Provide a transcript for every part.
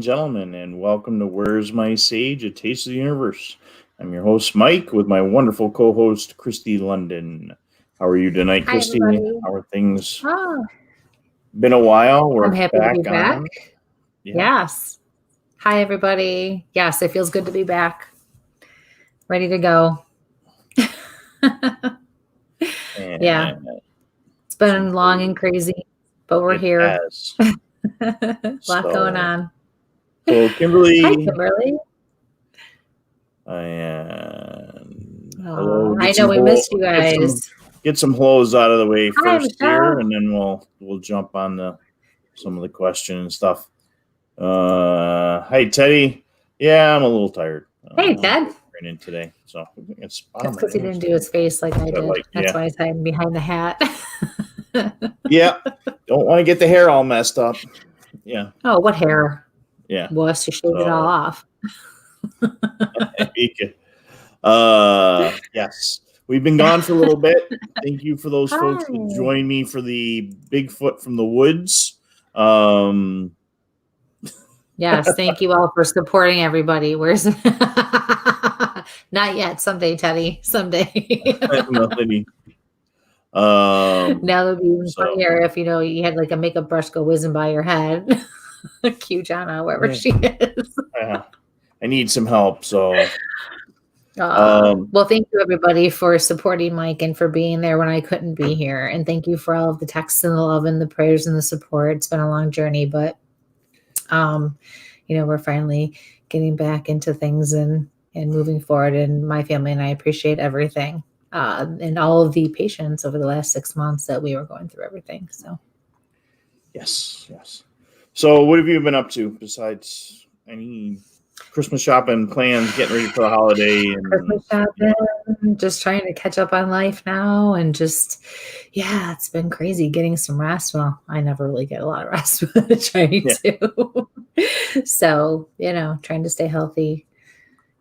gentlemen, and welcome to Where's My Sage? A Taste of the Universe. I'm your host, Mike, with my wonderful co-host, Kristie London. How are you tonight, Hi, Kristie? everybody. How are things? Oh, Been a while. We're I'm happy to be back. on. Yeah. Yes. Hi, everybody. Yes, it feels good to be back. Ready to go. Yeah. It's been long and crazy, but we're here. Has. A lot going on. So, Kimberly. Hi, Kimberly. Hello. I know we missed you guys. Get some hellos out of the way first Michelle. here, and then we'll jump on some of the questions and stuff. Hi, Teddy. Yeah, I'm a little tired. Hey, Ted. In today, so it's because he didn't do his face like I did. That's why he's hiding behind the hat. Yeah, don't want to get the hair all messed up. Yeah. Oh, what hair? Yeah. Wuss, you shaved it all off. Yes. We've been gone for a little bit. Thank you for those folks that joined me for the Bigfoot from the Woods. Yes, thank you all for supporting everybody. Where's not yet? Someday, Teddy. Someday. Now it would be even funnier if you had like a makeup brush go whizzing by your head. Cue Jana, wherever she is. I need some help. So well, thank you everybody for supporting Mike and for being there when I couldn't be here. And thank you for all of the texts and the love and the prayers and the support. It's been a long journey, but we're finally getting back into things and moving forward. And my family and I appreciate everything and all of the patience over the last 6 months that we were going through everything. So, yes. So, what have you been up to besides any Christmas shopping plans, getting ready for the holiday? And Christmas shopping, just trying to catch up on life now, and just it's been crazy getting some rest. Well, I never really get a lot of rest, but trying to. So, trying to stay healthy.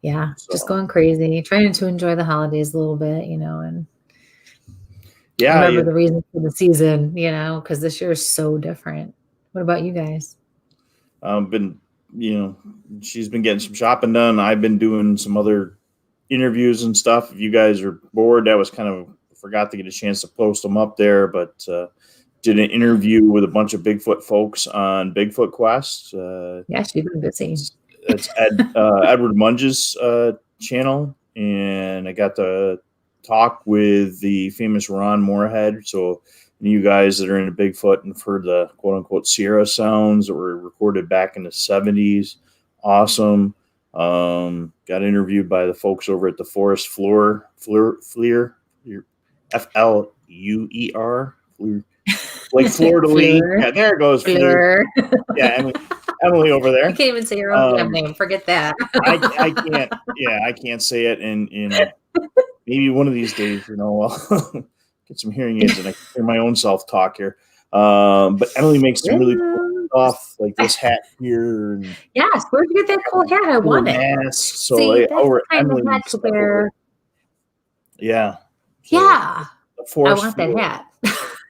Yeah, just going crazy, trying to enjoy the holidays a little bit, and remember the reason for the season, because this year is so different. What about you guys? She's been getting some shopping done. I've been doing some other interviews and stuff. If you guys are bored, that was forgot to get a chance to post them up there, but did an interview with a bunch of Bigfoot folks on Bigfoot Quest. Yes, you've been busy. It's Edward Munge's channel, and I got to talk with the famous Ron Moorhead. So you guys that are into Bigfoot and heard the quote-unquote Sierra sounds that were recorded back in the 70s, awesome. Got interviewed by the folks over at the Forest Fluer, Fluer, F-L-U-E-R, like Fleur de Lis. Yeah, there it goes. Fleur. Yeah, Emily over there. You can't even say your own damn name. Forget that. I can't. Yeah, I can't say it. And maybe one of these days, I'll get some hearing aids and I can hear my own self talk here. But Emily makes some really cool stuff, like this hat here. And yes, where'd you get that cool hat? I want it. Mask. So over Emily. Yeah. So I want that hat.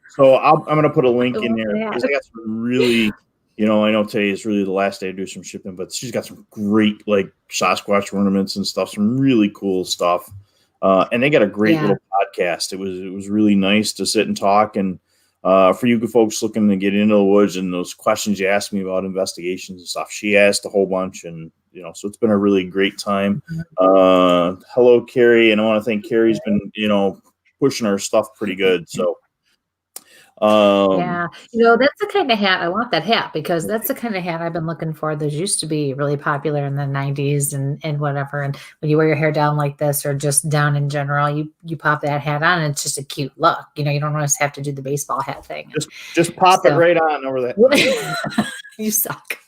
So I'm going to put a link in there because I got some really, I know today is really the last day to do some shipping, but she's got some great like Sasquatch ornaments and stuff, some really cool stuff. And they got a great little podcast. It was really nice to sit and talk. And for you folks looking to get into the woods and those questions you asked me about investigations and stuff, she asked a whole bunch. And, so it's been a really great time. Hello, Carrie. And I want to thank Carrie's been, pushing our stuff pretty good. So. That's the kind of hat I want. That hat, because that's the kind of hat I've been looking for. Those used to be really popular in the 90s and whatever. And when you wear your hair down like this, or just down in general, you pop that hat on and it's just a cute look. You don't always have to do the baseball hat thing. Just pop it right on over that. You suck.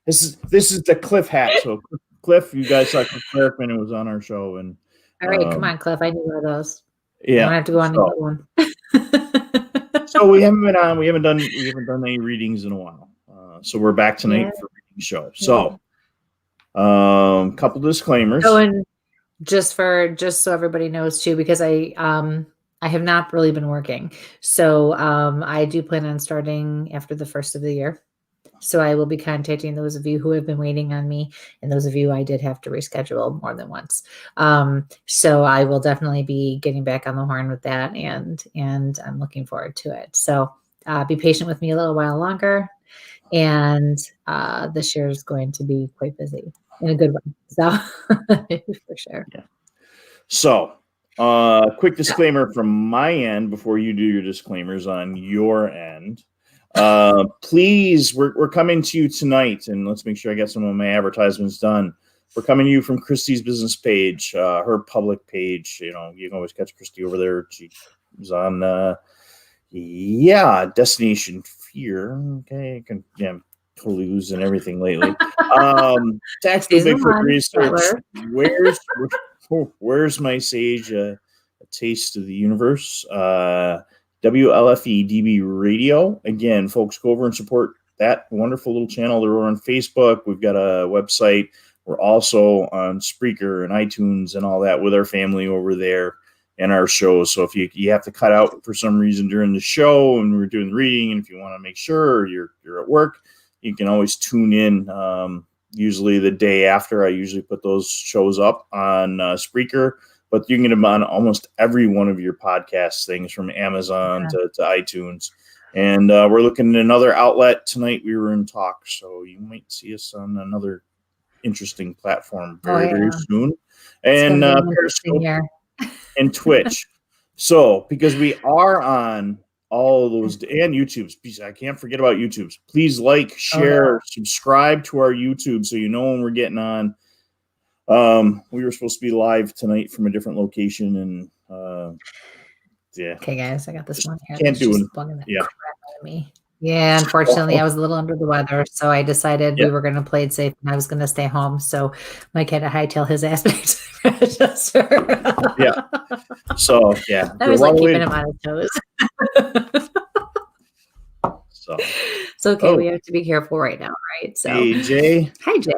This is the Cliff hat. So Cliff, you guys saw Cliff Berkman, and was on our show. And all right, come on, Cliff. I need one of those. Yeah, I have to go on the other one. So we haven't been on. We haven't done any readings in a while. So we're back tonight for reading show. So, couple disclaimers. Oh, and just so everybody knows too, because I have not really been working. So I do plan on starting after the first of the year. So I will be contacting those of you who have been waiting on me, and those of you I did have to reschedule more than once. So I will definitely be getting back on the horn with that, and I'm looking forward to it. So be patient with me a little while longer, and this year is going to be quite busy in a good way. So for sure. Yeah. So, quick disclaimer from my end before you do your disclaimers on your end. Please, we're coming to you tonight, and let's make sure I get some of my advertisements done. We're coming to you from Kristie's business page, her public page. You know, you can always catch Kristie over there. She's on, Destination Fear. Okay, I'm totally losing everything lately. Tactical Bigfoot Research. Where's my sage? A taste of the universe. WLFE DB Radio. Again, folks, go over and support that wonderful little channel. They're over on Facebook. We've got a website. We're also on Spreaker and iTunes and all that with our family over there and our shows. So if you have to cut out for some reason during the show and we're doing the reading, and if you want to make sure you're at work, you can always tune in. Usually the day after, I usually put those shows up on Spreaker. But you can get them on almost every one of your podcast things, from Amazon to iTunes. And we're looking at another outlet tonight. We were in talks, so you might see us on another interesting platform very soon. And Periscope and Twitch. So, because we are on all of those, and YouTube's, I can't forget about YouTube's. Please like, share, subscribe to our YouTube so you know when we're getting on. We were supposed to be live tonight from a different location, and Okay, guys, I got this one here. Can't do it. Crap out of me. Yeah, unfortunately, I was a little under the weather, so I decided we were going to play it safe, and I was going to stay home. So Mike had to hightail his ass back to the register. So I was like keeping him on his toes. So okay, we have to be careful right now, right? So hey, Jay. Hi, Jay.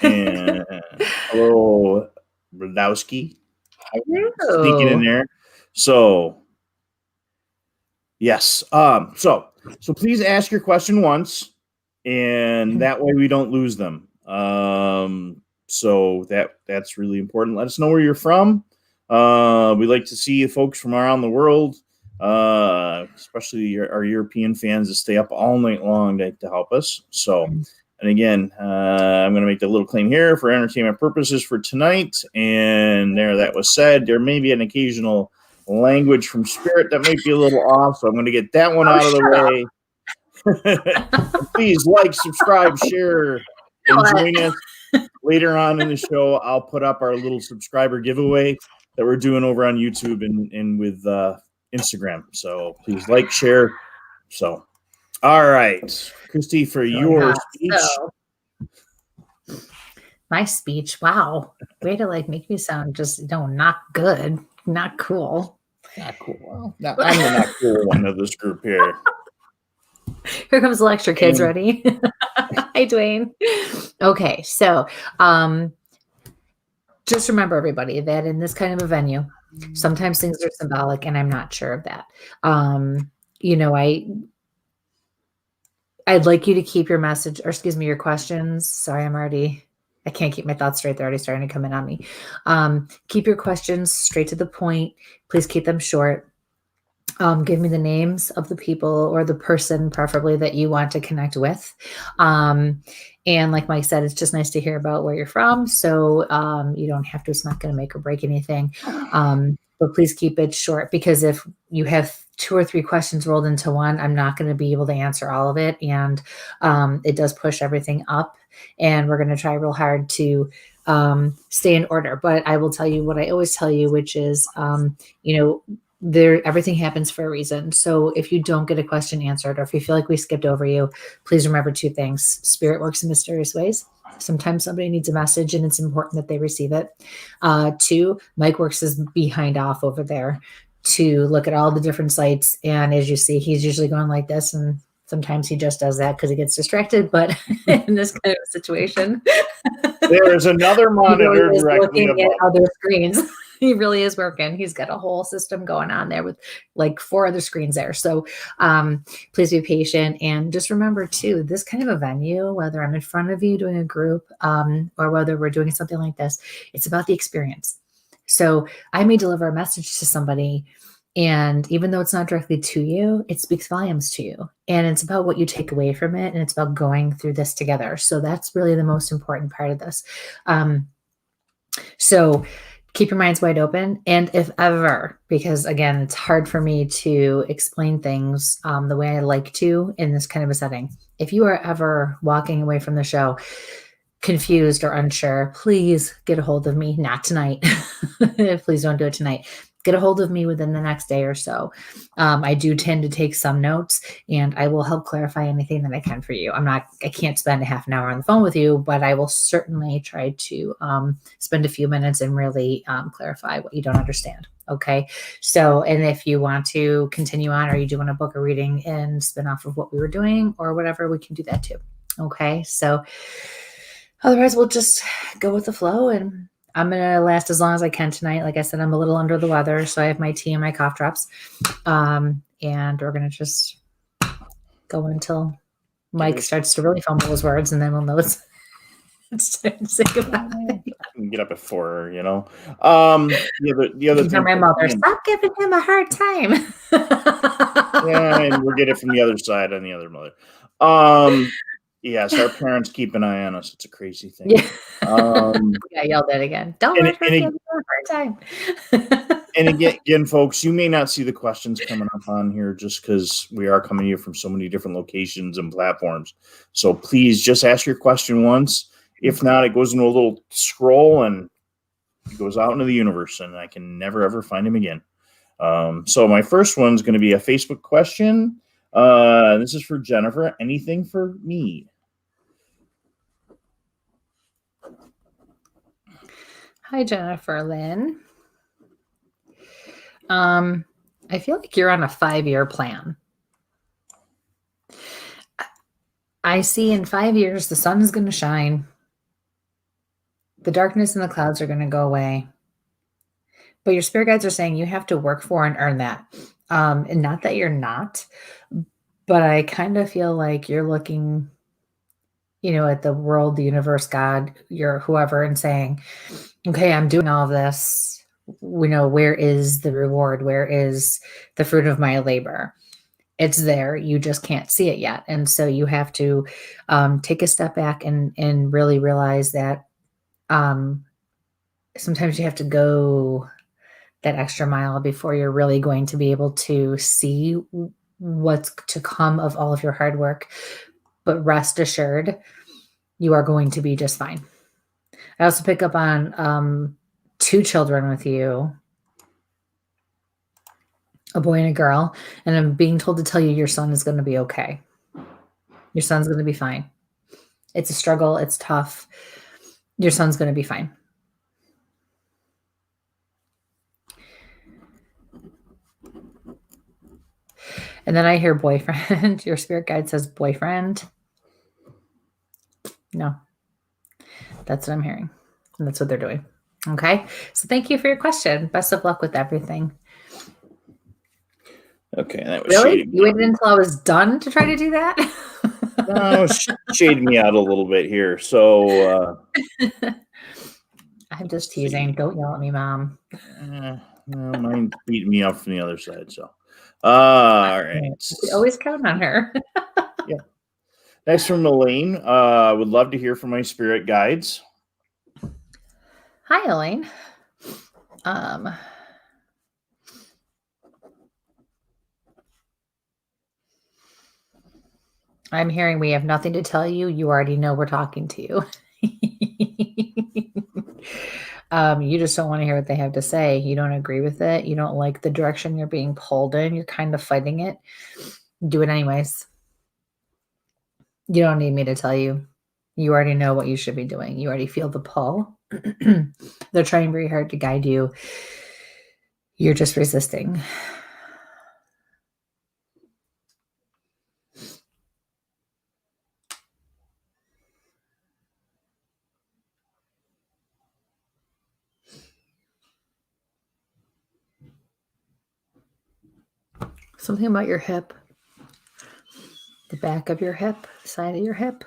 And hello, Brodowski. Sneaking in there. So yes. So please ask your question once, and that way we don't lose them. So that's really important. Let us know where you're from. We like to see folks from around the world, especially our European fans, that stay up all night long to help us. So. And again, I'm going to make the little claim here for entertainment purposes for tonight. And there, that was said. There may be an occasional language from Spirit that might be a little off, so I'm going to get that one out of the way. Please like, subscribe, share, and join us later on in the show. I'll put up our little subscriber giveaway that we're doing over on YouTube and with Instagram. So please like, share. So. All right, Kristie, for your speech. My speech, wow. Way to make me sound just not good, not cool. Not cool. Well, I'm the not cool one of this group here. Here comes the lecture, kids. Ready? Hi, Dwayne. Okay, so just remember, everybody, that in this kind of a venue, sometimes things are symbolic, and I'm not sure of that. I'd like you to keep your message, or excuse me, your questions. Sorry, I can't keep my thoughts straight. They're already starting to come in on me. Keep your questions straight to the point. Please keep them short. Give me the names of the people or the person, preferably, that you want to connect with. And like Mike said, it's just nice to hear about where you're from. So you don't have to, it's not going to make or break anything. But please keep it short, because if you have 2 or 3 questions rolled into one, I'm not going to be able to answer all of it. And it does push everything up, and we're going to try real hard to stay in order. But I will tell you what I always tell you, which is, everything happens for a reason. So if you don't get a question answered, or if you feel like we skipped over you, please remember 2 things. Spirit works in mysterious ways. Sometimes somebody needs a message, and it's important that they receive it. 2, Mike works his behind off over there to look at all the different sites. And as you see, he's usually going like this, and Sometimes he just does that because he gets distracted, but in this kind of situation, there's another monitor directly above. At other screens. He really is working. He's got a whole system going on there with like 4 other screens there. So please be patient. And just remember too, this kind of a venue, whether I'm in front of you doing a group or whether we're doing something like this, it's about the experience. So I may deliver a message to somebody, and even though it's not directly to you, it speaks volumes to you. And it's about what you take away from it. And it's about going through this together. So that's really the most important part of this. So keep your minds wide open. And if ever, because again, it's hard for me to explain things the way I like to in this kind of a setting. If you are ever walking away from the show confused or unsure, please get a hold of me. Not tonight. Please don't do it tonight. Get a hold of me within the next day or so. I do tend to take some notes, and I will help clarify anything that I can for you. I can't spend a half an hour on the phone with you, but I will certainly try to spend a few minutes and really clarify what you don't understand. Okay. So, and if you want to continue on, or you do want to book a reading and spin off of what we were doing or whatever, we can do that too. Okay. So otherwise we'll just go with the flow, and I'm going to last as long as I can tonight. Like I said, I'm a little under the weather, so I have my tea and my cough drops. And we're going to just go until Mike starts to really fumble his words, and then we'll know it's time to say goodbye. Get up at 4, The other thing. My mother, stop giving him a hard time. Yeah, and we'll get it from the other side on the other mother. Yes, our parents keep an eye on us. It's a crazy thing. Yeah. I yelled that again. Don't let her give you a hard time. And again, folks, you may not see the questions coming up on here just because we are coming to you from so many different locations and platforms. So please just ask your question once. If not, it goes into a little scroll and it goes out into the universe, and I can never, ever find him again. So my first one's going to be a Facebook question. This is for Jennifer. Anything for me? Hi, Jennifer Lynn. I feel like you're on a 5-year plan. I see in 5 years, the sun is going to shine. The darkness and the clouds are going to go away. But your spirit guides are saying you have to work for and earn that. And not that you're not, but I kind of feel like you're looking, at the world, the universe, God, your whoever, and saying, okay, I'm doing all of this. Where is the reward? Where is the fruit of my labor? It's there. You just can't see it yet. And so you have to take a step back and really realize that sometimes you have to go that extra mile before you're really going to be able to see what's to come of all of your hard work. But rest assured, you are going to be just fine. I also pick up on 2 children with you, a boy and a girl, and I'm being told to tell you your son is going to be okay. Your son's going to be fine. It's a struggle. It's tough. Your son's going to be fine. And then I hear boyfriend. Your spirit guide says boyfriend. No, that's what I'm hearing. And that's what they're doing. Okay. So thank you for your question. Best of luck with everything. Okay. That was really? You waited until I was done to try to do that? No, shading me out a little bit here. So I'm just teasing. Don't yell at me, Mom. Mine beating me up from the other side. So all right. We always count on her. Yeah. Next from Elaine. Would love to hear from my spirit guides. Hi, Elaine. I'm hearing we have nothing to tell you. You already know we're talking to you. You just don't want to hear what they have to say. You don't agree with it. You don't like the direction you're being pulled in. You're kind of fighting it. Do it anyways. You don't need me to tell you. You already know what you should be doing. You already feel the pull. They're trying very hard to guide you. You're just resisting. Something about your hip. The back of your hip, side of your hip.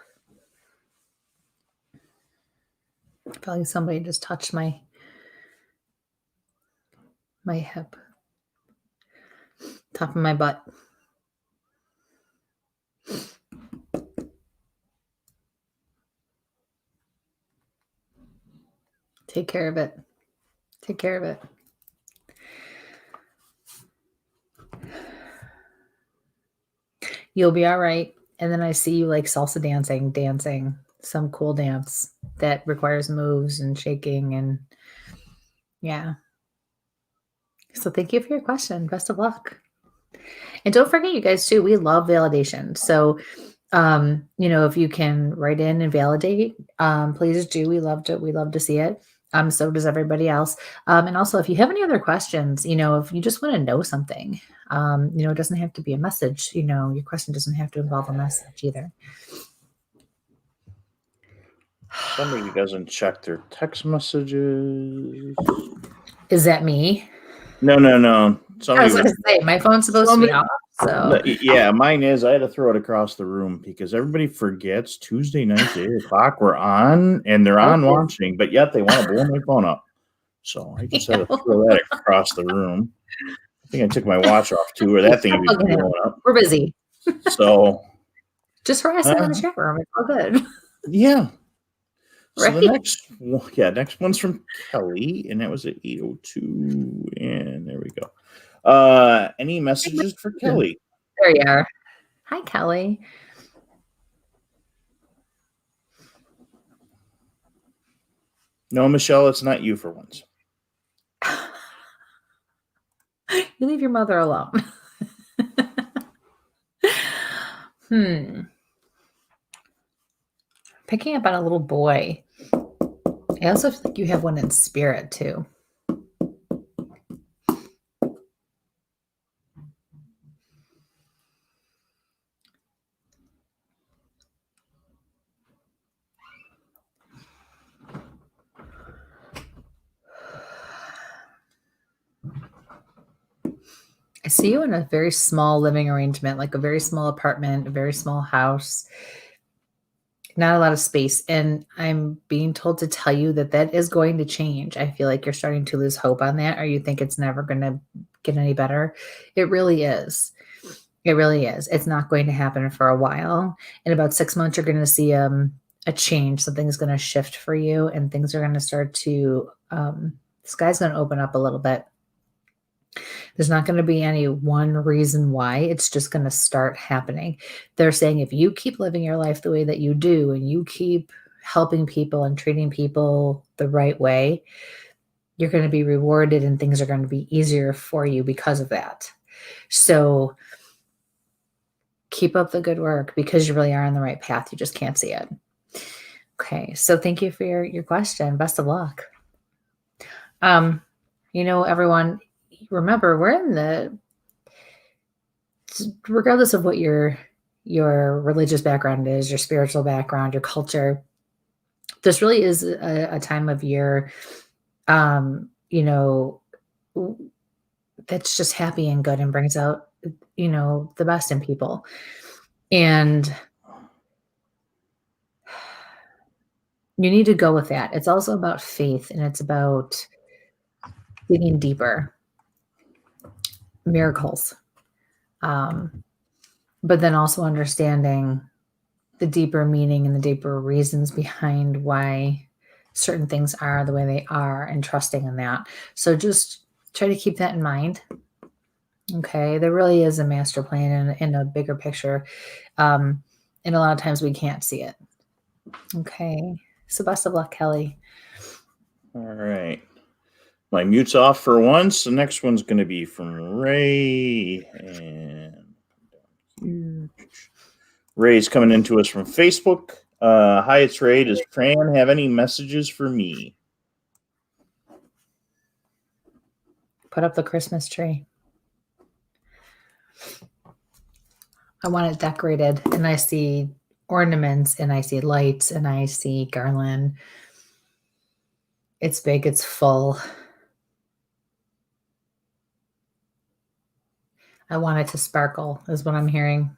I feel like somebody just touched my hip. Top of my butt. Take care of it. Take care of it. You'll be all right. And then I see you like salsa dancing some cool dance that requires moves and shaking and yeah. So thank you for your question. Best of luck. And don't forget, you guys, too, we love validation. So, if you can write in and validate, please do. We love to see it. So does everybody else. And also, if you have any other questions, if you just want to know something, it doesn't have to be a message. Your question doesn't have to involve a message either. Somebody doesn't check their text messages. Is that me? No. I was going to say, my phone's supposed to be off. So yeah, mine is. I had to throw it across the room because everybody forgets Tuesday nights at 8:00 we're on, and they're on watching, but yet they want to blow my phone up. So I just had to throw that across the room. I think I took my watch off too, or that thing would be blowing up. We're busy. So just harass it in the chat room. It's all good. Yeah. So Right? the next one's from Kelly, and that was at 8:02, and there we go. Any messages for Kelly? There you are. Hi, Kelly. No, Michelle, it's not you for once. You leave your mother alone. Picking up on a little boy. I also feel like you have one in spirit too. I see you in a very small living arrangement, like a very small apartment, a very small house. Not a lot of space. And I'm being told to tell you that is going to change. I feel like you're starting to lose hope on that, or you think it's never going to get any better. It really is. It really is. It's not going to happen for a while. In about 6 months, you're going to see a change. Something's going to shift for you, and things are going to start to, the sky's going to open up a little bit. There's not going to be any one reason why. It's just going to start happening. They're saying if you keep living your life the way that you do, and you keep helping people and treating people the right way, you're going to be rewarded, and things are going to be easier for you because of that. So keep up the good work, because you really are on the right path. You just can't see it. Okay. So thank you for your question. Best of luck. Everyone, remember, we're in regardless of what your religious background is, your spiritual background, your culture, this really is a time of year, that's just happy and good and brings out, the best in people. And you need to go with that. It's also about faith, and it's about digging deeper. Miracles. But then also understanding the deeper meaning and the deeper reasons behind why certain things are the way they are, and trusting in that. So just try to keep that in mind. Okay. There really is a master plan in a bigger picture. And a lot of times we can't see it. Okay. So best of luck, Kelly. All right. My mute's off for once. The next one's going to be from Ray. And Ray's coming into us from Facebook. Hi, it's Ray. Does Fran have any messages for me? Put up the Christmas tree. I want it decorated, and I see ornaments, and I see lights, and I see garland. It's big, it's full. I want it to sparkle is what I'm hearing.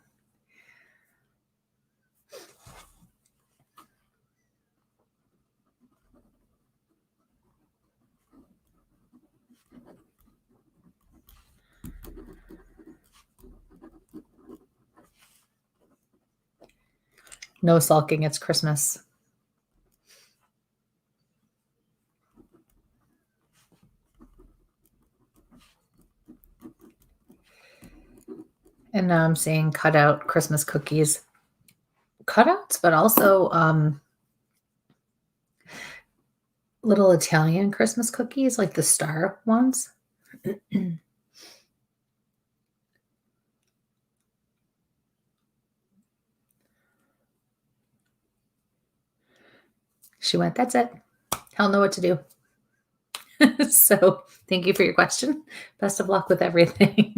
No sulking. It's Christmas. And now I'm seeing cut out Christmas cookies. Cutouts, but also little Italian Christmas cookies, like the star ones. She went, that's it. I'll know what to do. So thank you for your question. Best of luck with everything.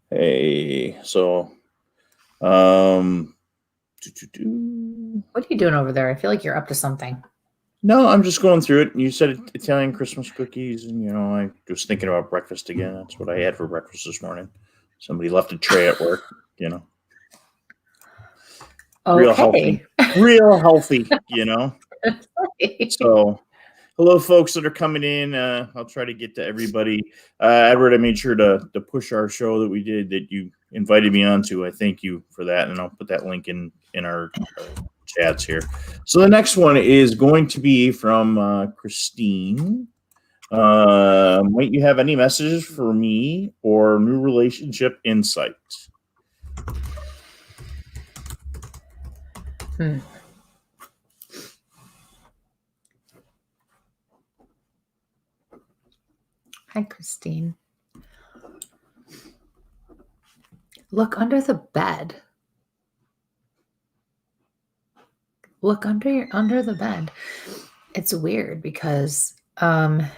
Hey, so what are you doing over there? I feel like you're up to something. No, I'm just going through it. You said Italian Christmas cookies, and I was thinking about breakfast again. That's what I had for breakfast this morning. Somebody left a tray at work, Okay. Real healthy, So, hello, folks that are coming in. I'll try to get to everybody. Edward, I made sure to push our show that we did that you invited me on to. I thank you for that, and I'll put that link in our chats here. So the next one is going to be from Christine. Might you have any messages for me or new relationship insights? Hi, Christine. Look under the bed. Look under the bed. It's weird because I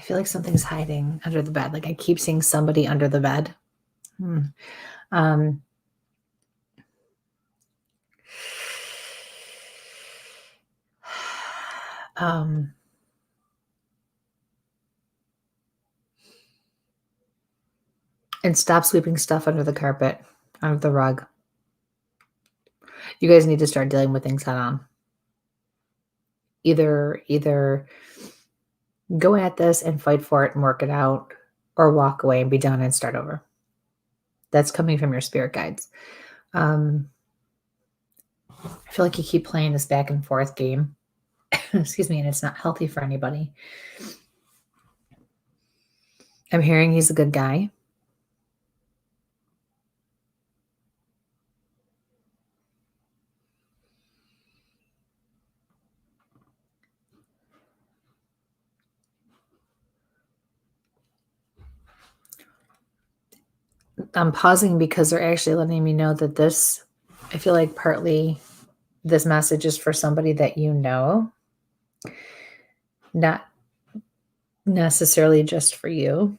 feel like something's hiding under the bed. Like I keep seeing somebody under the bed. And stop sweeping stuff under the carpet, under the rug. You guys need to start dealing with things head on. Either go at this and fight for it and work it out, or walk away and be done and start over. That's coming from your spirit guides. I feel like you keep playing this back and forth game. Excuse me, and it's not healthy for anybody. I'm hearing he's a good guy. I'm pausing because they're actually letting me know that this, I feel like partly this message is for somebody that you know, not necessarily just for you.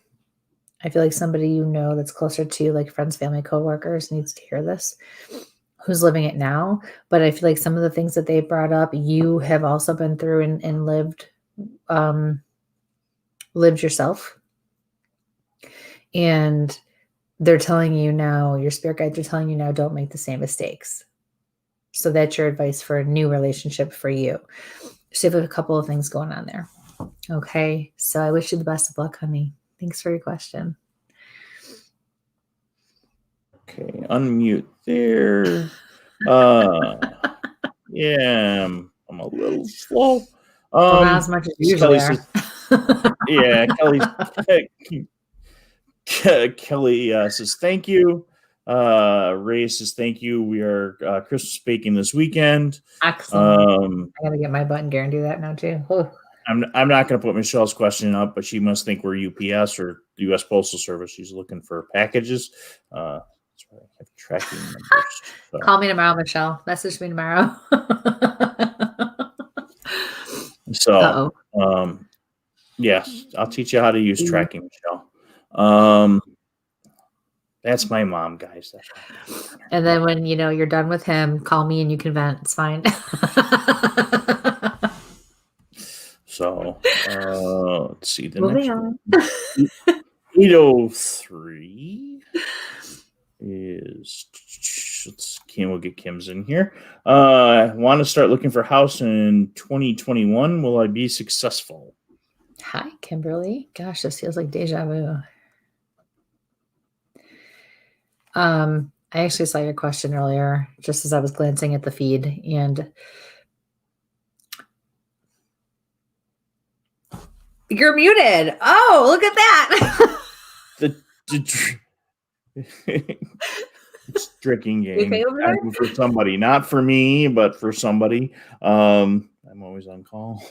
I feel like somebody you know that's closer to you, like friends, family, coworkers, needs to hear this, who's living it now. But I feel like some of the things that they brought up, you have also been through and lived yourself. And they're telling you now, your spirit guides are telling you now, don't make the same mistakes. So that's your advice for a new relationship for you. So you have a couple of things going on there. Okay. So I wish you the best of luck, honey. Thanks for your question. Okay. Unmute there. Yeah, I'm a little slow. Well, not as much as usually. Kelly says thank you. Ray says thank you. We are Christmas baking this weekend. Excellent. I gotta get my button gear and do that now too. Ooh. I'm not going to put Michelle's question up, but she must think we're UPS or the U.S. Postal Service. She's looking for packages. That's why I have tracking numbers. So. Call me tomorrow, Michelle. Message me tomorrow. So, yes, I'll teach you how to use tracking, Michelle. That's my mom, guys. That's my mom. And then when you're done with him, call me and you can vent. It's fine. So, let's see. The Moving next on. 803 is. We'll get Kim's in here. I want to start looking for a house in 2021. Will I be successful? Hi, Kimberly. Gosh, this feels like deja vu. I actually saw your question earlier, just as I was glancing at the feed, and you're muted. Oh, look at that. It's drinking game for somebody, not for me, but for somebody. I'm always on call.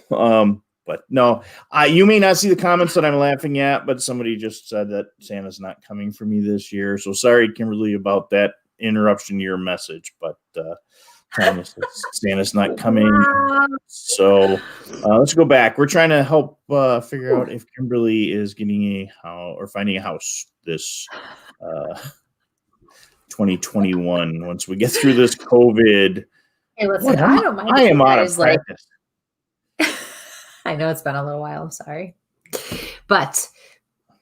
But no, you may not see the comments that I'm laughing at, but somebody just said that Santa's not coming for me this year. So sorry, Kimberly, about that interruption to your message, but Santa's not coming. So let's go back. We're trying to help figure out if Kimberly is getting a house or finding a house this 2021 once we get through this COVID. Hey, listen, I don't mind. I am out of practice. I know it's been a little while. I'm sorry. But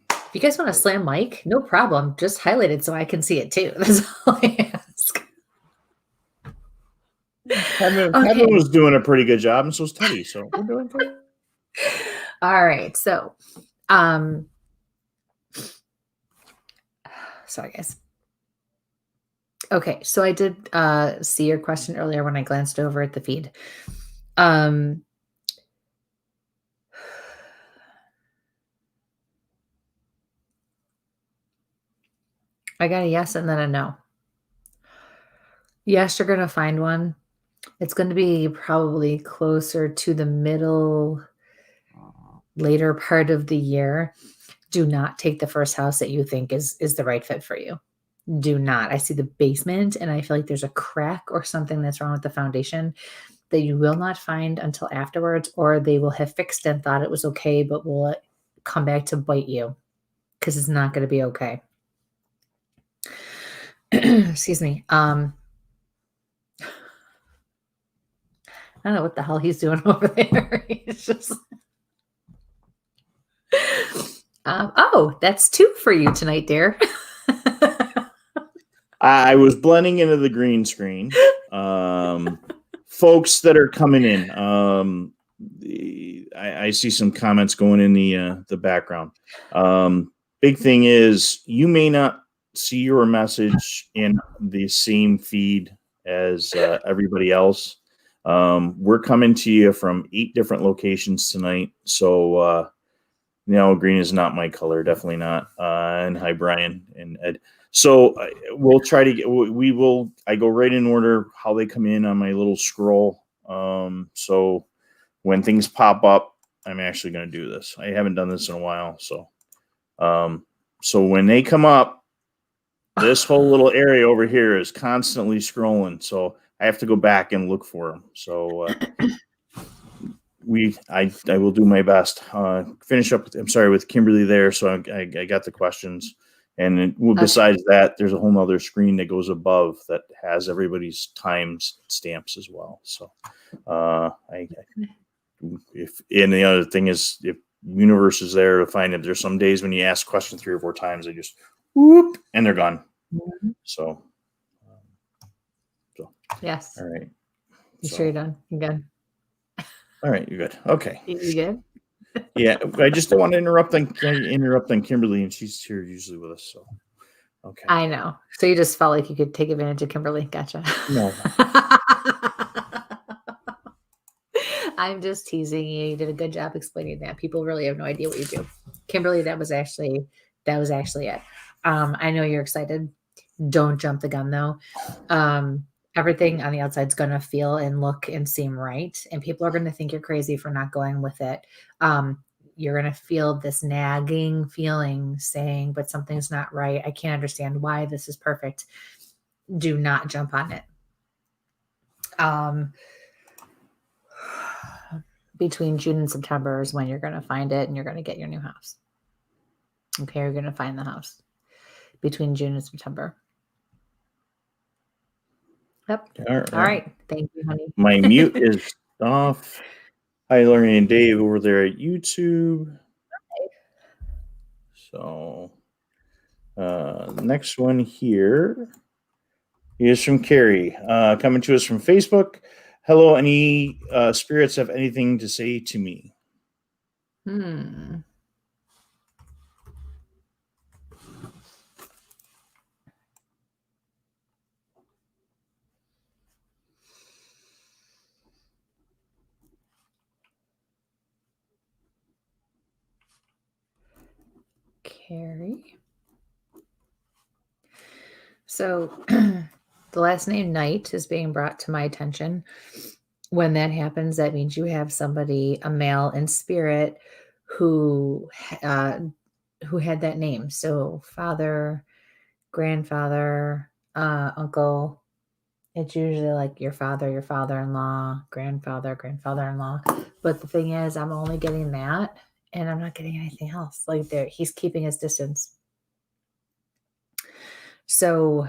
if you guys want to slam Mike, no problem. Just highlight it so I can see it too. That's all I ask. Kevin was doing a pretty good job, and so was Teddy. So we're doing good. All right. So, sorry, guys. Okay. So I did see your question earlier when I glanced over at the feed. I got a yes and then a no. Yes, you're going to find one. It's going to be probably closer to the later part of the year. Do not take the first house that you think is the right fit for you. Do not. I see the basement and I feel like there's a crack or something that's wrong with the foundation that you will not find until afterwards, or they will have fixed and thought it was okay, but will come back to bite you because it's not going to be okay. Excuse me. I don't know what the hell he's doing over there. He's just oh, that's 2 for you tonight, dear. I was blending into the green screen. Folks that are coming in, I see some comments going in the background. Big thing is you may not see your message in the same feed as everybody else. We're coming to you from 8 different locations tonight. So, green is not my color. Definitely not. And hi, Brian and Ed. So we'll try to I go right in order how they come in on my little scroll. So when things pop up, I'm actually going to do this. I haven't done this in a while. So when they come up, this whole little area over here is constantly scrolling. So I have to go back and look for them. So I will do my best. Finish up. With Kimberly there. So I got the questions. And besides that, there's a whole nother screen that goes above that has everybody's time stamps as well. So and the other thing is, if Universe is there to find it, there's some days when you ask questions 3 or 4 times, they just whoop and they're gone. Mm-hmm. So yes. All right. You sure you're done? You're good. All right, you're good. Okay. You good? Yeah, I just don't want to interrupt on Kimberly, and she's here usually with us. So, okay. I know. So you just felt like you could take advantage of Kimberly. Gotcha. No. I'm just teasing you. You did a good job explaining that. People really have no idea what you do. Kimberly, that was actually it. I know you're excited. Don't jump the gun though. Everything on the outside is going to feel and look and seem right. And people are going to think you're crazy for not going with it. you're going to feel this nagging feeling saying, but something's not right. I can't understand why this is perfect. Do not jump on it. Between June and September is when you're going to find it and you're going to get your new house. Okay, you're going to find the house between June and September. Yep. All right. Thank you, honey. My mute is off. Hi, Larry and Dave over there at YouTube. So, next one here is from Carrie, coming to us from Facebook. Hello, any spirits have anything to say to me? Carrie. So the last name Knight is being brought to my attention. When that happens, that means you have somebody, a male in spirit, who had that name. So father, grandfather, uncle. It's usually like your father, your father-in-law, grandfather, grandfather-in-law. But the thing is, I'm only getting that, and I'm not getting anything else. Like he's keeping his distance. So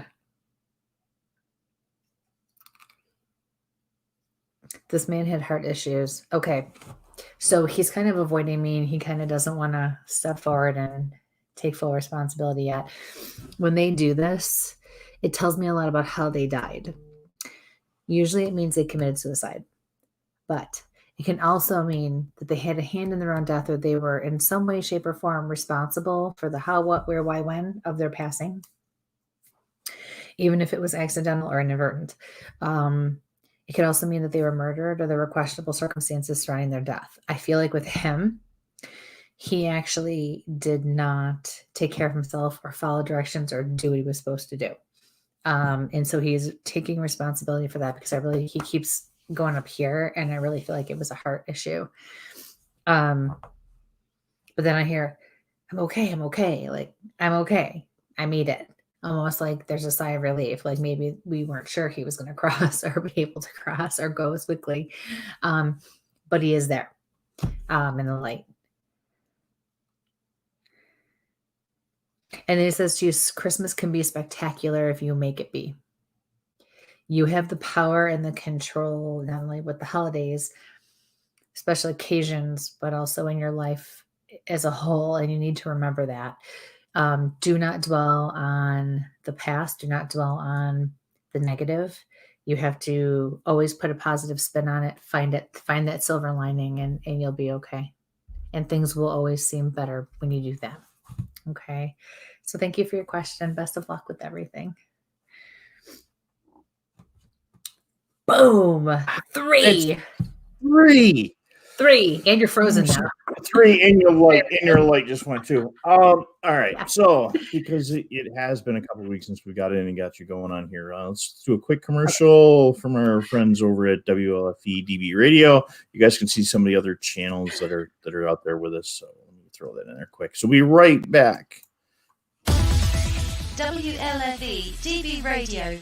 this man had heart issues. Okay. So he's kind of avoiding me, and he kind of doesn't want to step forward and take full responsibility yet. When they do this, it tells me a lot about how they died. Usually it means they committed suicide, but it can also mean that they had a hand in their own death, or they were in some way, shape, or form responsible for the how, what, where, why, when of their passing, even if it was accidental or inadvertent. It could also mean that they were murdered, or there were questionable circumstances surrounding their death. I feel like with him, he actually did not take care of himself or follow directions or do what he was supposed to do. And so he's taking responsibility for that, because he keeps going up here, and I really feel like it was a heart issue. But then I hear, I'm okay. Like, I'm okay. I made it. Almost like there's a sigh of relief. Like maybe we weren't sure he was going to cross or be able to cross or go as quickly. But he is there in the light. And it says to you, Christmas can be spectacular if you make it be. You have the power and the control, not only with the holidays, special occasions, but also in your life as a whole. And you need to remember that. Do not dwell on the past. Do not dwell on the negative. You have to always put a positive spin on it. Find that silver lining, and you'll be okay. And things will always seem better when you do that. Okay. So thank you for your question. Best of luck with everything. Boom. 3. And you're frozen now. 3 and your light just went too. All right. Yeah. So because it has been a couple of weeks since we got in and got you going on here, let's do a quick commercial from our friends over at WLFE DB Radio. You guys can see some of the other channels that are out there with us. So let me throw that in there quick. So we'll be right back. WLFE DB Radio.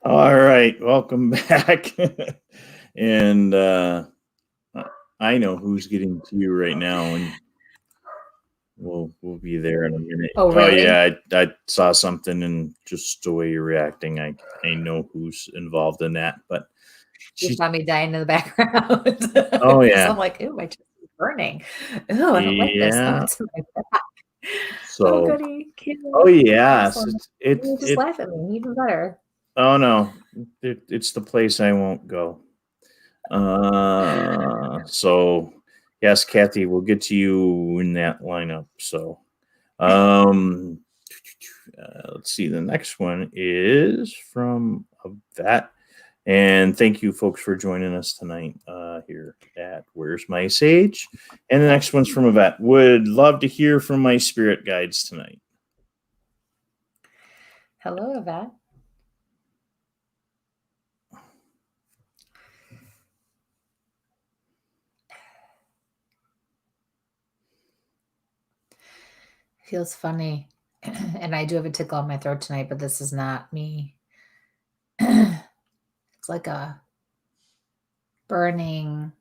All right, welcome back. And I know who's getting to you right now, and we'll be there in a minute. Oh, really? Yeah, I saw something, and just the way you're reacting, I know who's involved in that. But you saw me dying in the background. Oh yeah, so I'm like, ooh, my chest is burning. Ooh, I don't like this. Oh, it's my back. So, goody, cute. Oh yes, You just laugh at me, even better. Oh no, it's the place I won't go. So yes, Kathy, we'll get to you in that lineup. So, let's see. The next one is from a vet, and thank you, folks, for joining us tonight here at Where's My Sage. And the next one's from a vet. Would love to hear from my spirit guides tonight. Hello, Yvette. Feels funny. And I do have a tickle on my throat tonight, but this is not me. It's like a burning,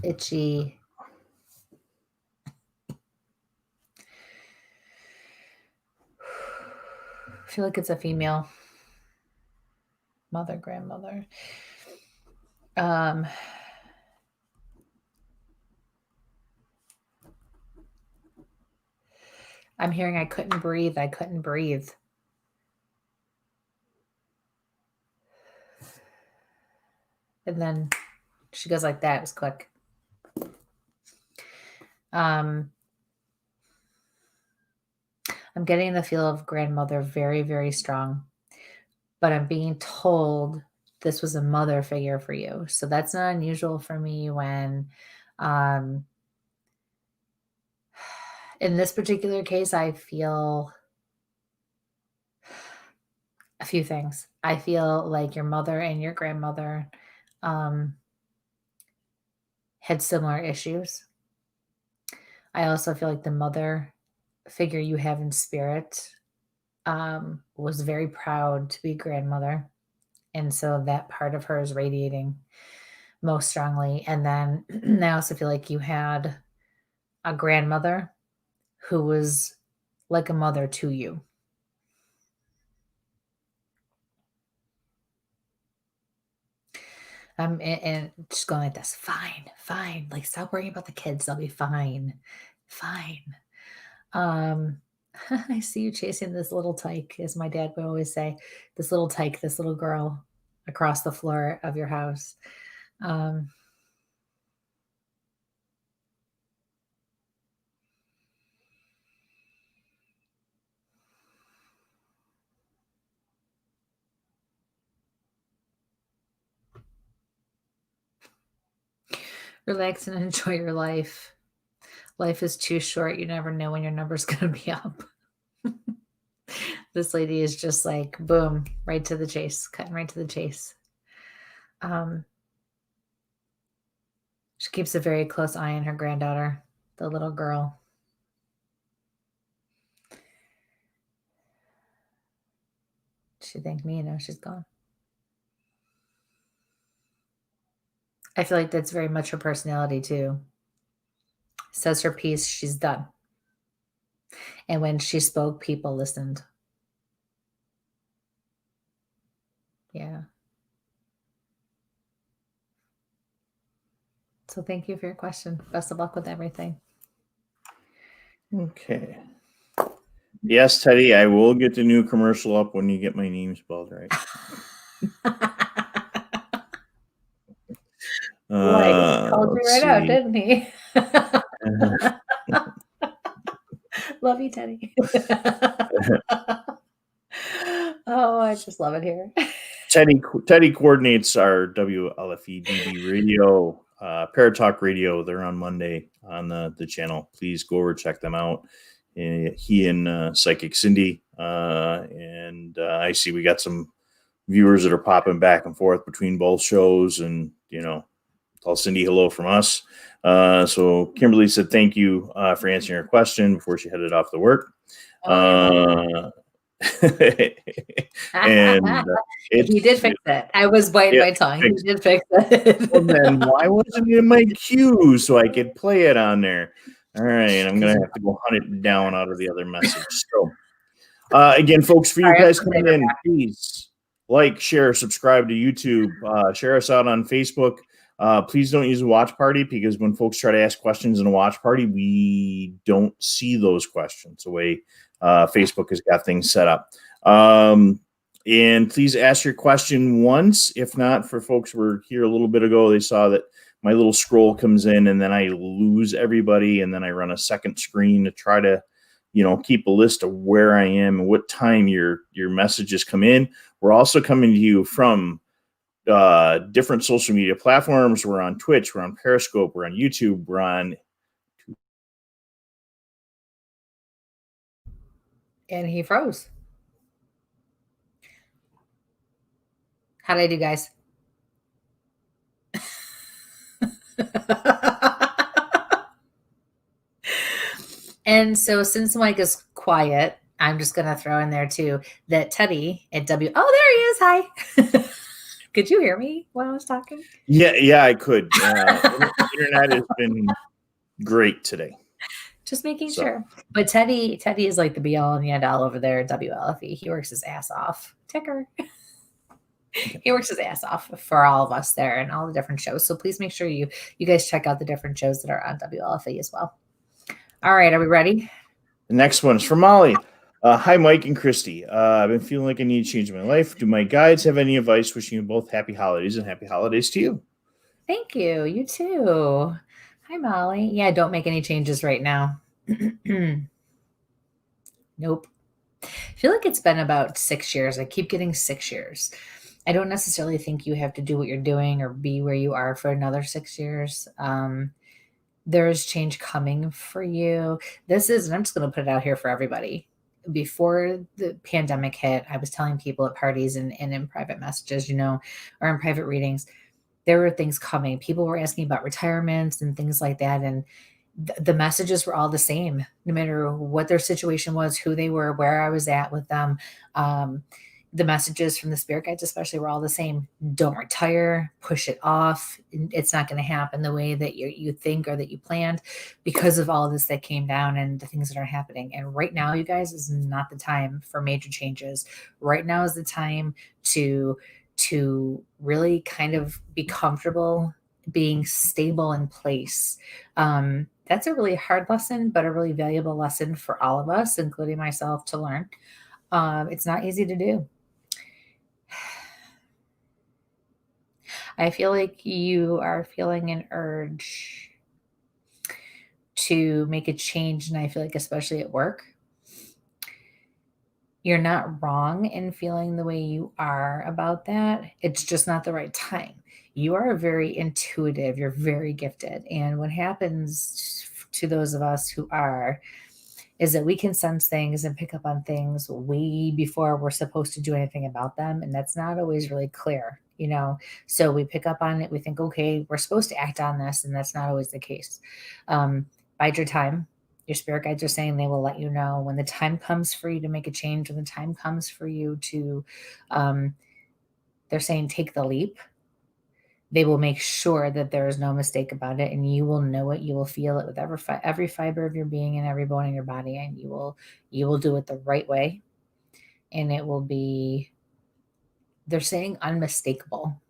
itchy. I feel like it's a female mother, grandmother. I'm hearing I couldn't breathe. I couldn't breathe. And then she goes like that. It was quick. I'm getting the feel of grandmother very, very strong. But I'm being told this was a mother figure for you. So that's not unusual for me when in this particular case, I feel a few things. I feel like your mother and your grandmother had similar issues. I also feel like the mother figure you have in spirit was very proud to be grandmother. And so that part of her is radiating most strongly. And then I also feel like you had a grandmother who was like a mother to you. And just going like this, fine. Like, stop worrying about the kids. They'll be fine. I see you chasing this little tyke, as my dad would always say, this little tyke, this little girl across the floor of your house. Relax and enjoy your life. Life is too short. You never know when your number's going to be up. This lady is just like, boom, right to the chase, cutting right to the chase. She keeps a very close eye on her granddaughter, the little girl. She thanked me, and now she's gone. I feel like that's very much her personality too. Says her piece, she's done. And when she spoke, people listened. Yeah. So thank you for your question. Best of luck with everything. Okay. Yes, Teddy, I will get the new commercial up when you get my name spelled right. Called me right out, didn't he? Love you, Teddy. Oh, I just love it here. Teddy coordinates our WLFE DB radio, Paratalk Radio. They're on Monday on the channel. Please go over, check them out. He and Psychic Cindy. And I see we got some viewers that are popping back and forth between both shows, and tell Cindy hello from us. So Kimberly said thank you for answering her question before she headed off to work. And he did fix it. I was biting my tongue. He did fix it. Well, then why wasn't it in my queue so I could play it on there? All right, I'm gonna have to go hunt it down out of the other message. So, again, folks, for you guys coming in, please like, share, subscribe to YouTube, share us out on Facebook. Please don't use a watch party because when folks try to ask questions in a watch party, we don't see those questions the way Facebook has got things set up. And please ask your question once. If not, for folks who were here a little bit ago, they saw that my little scroll comes in and then I lose everybody. And then I run a second screen to try to, keep a list of where I am and what time your messages come in. We're also coming to you from different social media platforms. We're on Twitch, we're on Periscope, we're on YouTube, we're on. And he froze. How did I do, guys? And so since Mike is quiet, I'm just going to throw in there too that Teddy at Oh, there he is. Hi. Could you hear me while I was talking? Yeah, I could. Internet has been great today. Just making sure. But Teddy is like the be all and the end all over there at WLFE. He works his ass off. Ticker. He works his ass off for all of us there and all the different shows. So please make sure you guys check out the different shows that are on WLFE as well. All right, are we ready? The next one is from Molly. Hi, Mike and Kristie. I've been feeling like I need to change my life. Do my guides have any advice? Wishing you both happy holidays and happy holidays to you. Thank you. You too. Hi, Molly. Yeah, don't make any changes right now. Nope. I feel like it's been about 6 years. I keep getting 6 years. I don't necessarily think you have to do what you're doing or be where you are for another 6 years. There is change coming for you. And I'm just going to put it out here for everybody. Before the pandemic hit, I was telling people at parties and in private messages, or in private readings, there were things coming. People were asking about retirements and things like that. And the messages were all the same, no matter what their situation was, who they were, where I was at with them. The messages from the spirit guides especially were all the same. Don't retire, push it off. It's not going to happen the way that you think or that you planned because of all of this that came down and the things that are happening. And right now, you guys, is not the time for major changes. Right now is the time to really kind of be comfortable being stable in place. That's a really hard lesson, but a really valuable lesson for all of us, including myself, to learn. It's not easy to do. I feel like you are feeling an urge to make a change. And I feel like, especially at work, you're not wrong in feeling the way you are about that. It's just not the right time. You are very intuitive. You're very gifted. And what happens to those of us who are is that we can sense things and pick up on things way before we're supposed to do anything about them. And that's not always really clear, So we pick up on it. We think, okay, we're supposed to act on this. And that's not always the case. Bide your time. Your spirit guides are saying they will let you know when the time comes for you to make a change, when the time comes for you to, they're saying, take the leap. They will make sure that there is no mistake about it, and you will know it. You will feel it with every fiber of your being and every bone in your body, and you will do it the right way, and it will be, they're saying, unmistakable.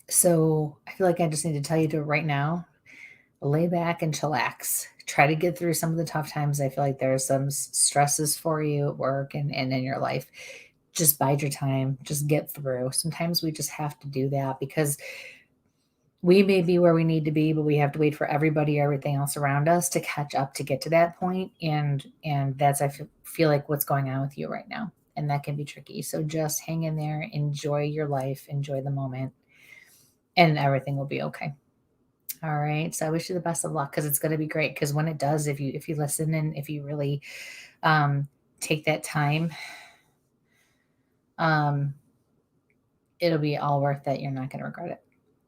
So I feel like I just need to tell you to right now, lay back and chillax. Try to get through some of the tough times. I feel like there's some stresses for you at work and in your life. Just bide your time, just get through. Sometimes we just have to do that because we may be where we need to be, but we have to wait for everybody, everything else around us to catch up to get to that point. And that's, I feel like, what's going on with you right now. And that can be tricky. So just hang in there, enjoy your life, enjoy the moment, and everything will be okay. All right. So I wish you the best of luck because it's going to be great. Because when it does, if you listen and if you really take that time, it'll be all worth it. You're not going to regret it.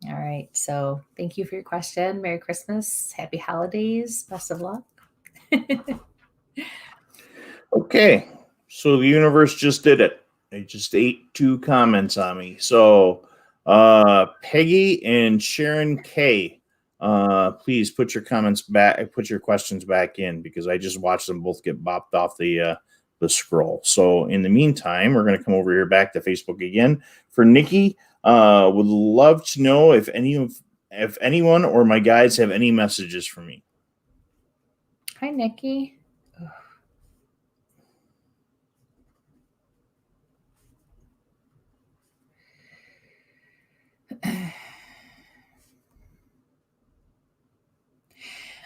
All right. So thank you for your question. Merry Christmas. Happy holidays. Best of luck. Okay. So the universe just did it. It just ate 2 comments on me. So Peggy and Sharon K, please put your comments back, put your questions back in, because I just watched them both get bopped off the scroll. So in the meantime, we're going to come over here back to Facebook again. For Nikki, would love to know if anyone or my guides have any messages for me. Hi, Nikki.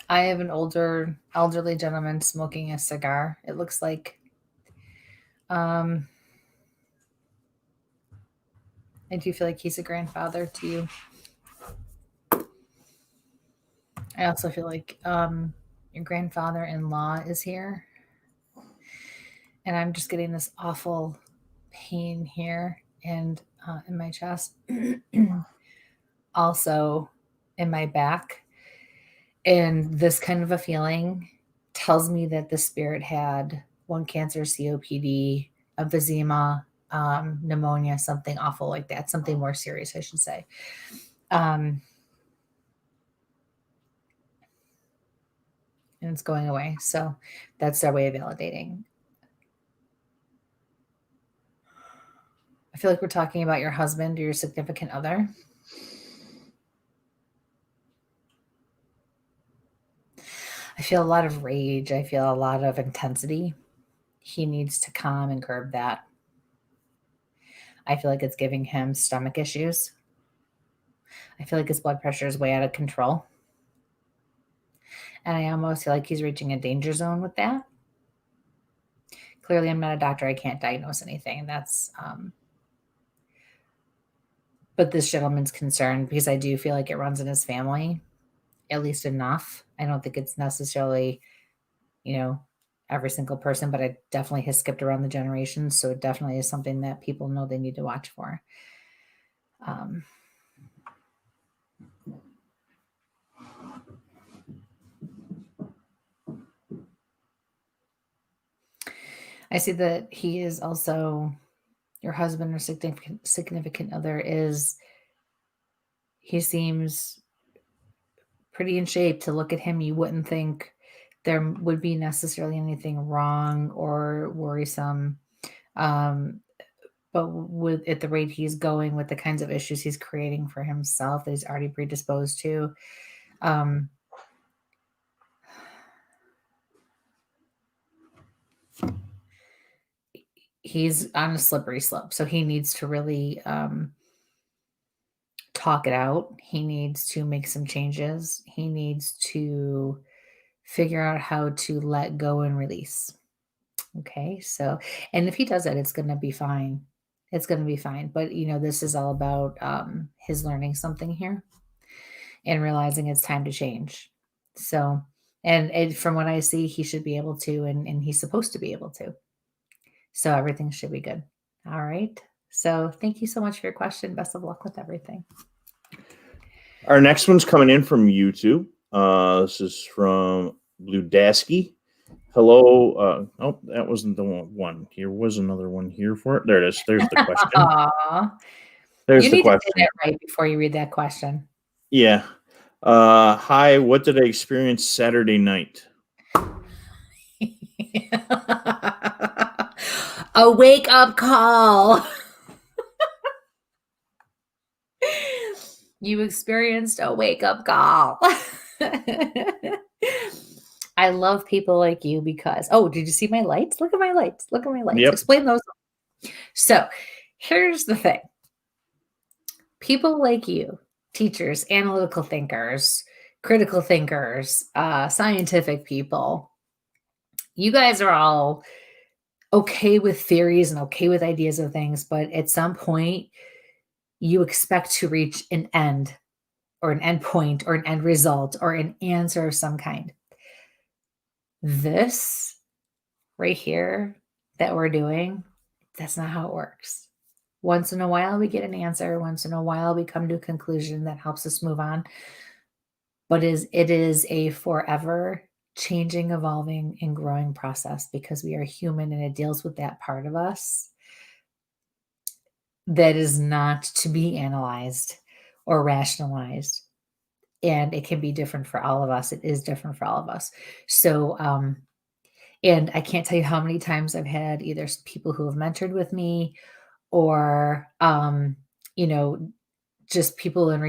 I have an elderly gentleman smoking a cigar. It looks like I do feel like he's a grandfather to you. I also feel like your grandfather-in-law is here. And I'm just getting this awful pain here and in my chest. Also in my back. And this kind of a feeling tells me that the spirit had lung cancer, COPD, emphysema, pneumonia, something awful like that, something more serious, I should say. And it's going away. So that's their way of validating. I feel like we're talking about your husband or your significant other. I feel a lot of rage. I feel a lot of intensity. He needs to calm and curb that. I feel like it's giving him stomach issues. I feel like his blood pressure is way out of control. And I almost feel like he's reaching a danger zone with that. Clearly, I'm not a doctor. I can't diagnose anything. But this gentleman's concerned because I do feel like it runs in his family, at least enough. I don't think it's necessarily, every single person, but it definitely has skipped around the generations. So it definitely is something that people know they need to watch for. I see that he is also your husband or significant other he seems pretty in shape. To look at him, you wouldn't think there would be necessarily anything wrong or worrisome. But at the rate he's going, with the kinds of issues he's creating for himself that he's already predisposed to, he's on a slippery slope. So he needs to really talk it out. He needs to make some changes. He needs to figure out how to let go and release. Okay. So, and if he does it, it's going to be fine. It's going to be fine. But, this is all about his learning something here and realizing it's time to change. So, and from what I see, he should be able to, and he's supposed to be able to. So everything should be good. All right. So thank you so much for your question. Best of luck with everything. Our next one's coming in from YouTube. This is from Blue Dasky. Hello. Oh, that wasn't the one. Here was another one here for it. There it is. There's the question. There's the question. You need to say that right before you read that question. Yeah. Hi, what did I experience Saturday night? A wake-up call. You experienced a wake-up call. I love people like you because, did you see my lights? Look at my lights. Look at my lights. Yep. Explain those. So here's the thing. People like you, teachers, analytical thinkers, critical thinkers, scientific people, you guys are all okay with theories and okay with ideas of things, but at some point you expect to reach an end or an end point or an end result or an answer of some kind. This right here that we're doing, that's not how it works. Once in a while, we get an answer. Once in a while, we come to a conclusion that helps us move on. But it is a forever changing, evolving, and growing process because we are human and it deals with that part of us that is not to be analyzed or rationalized. And it can be different for all of us. It is different for all of us. So, and I can't tell you how many times I've had either people who have mentored with me or, you know, just people in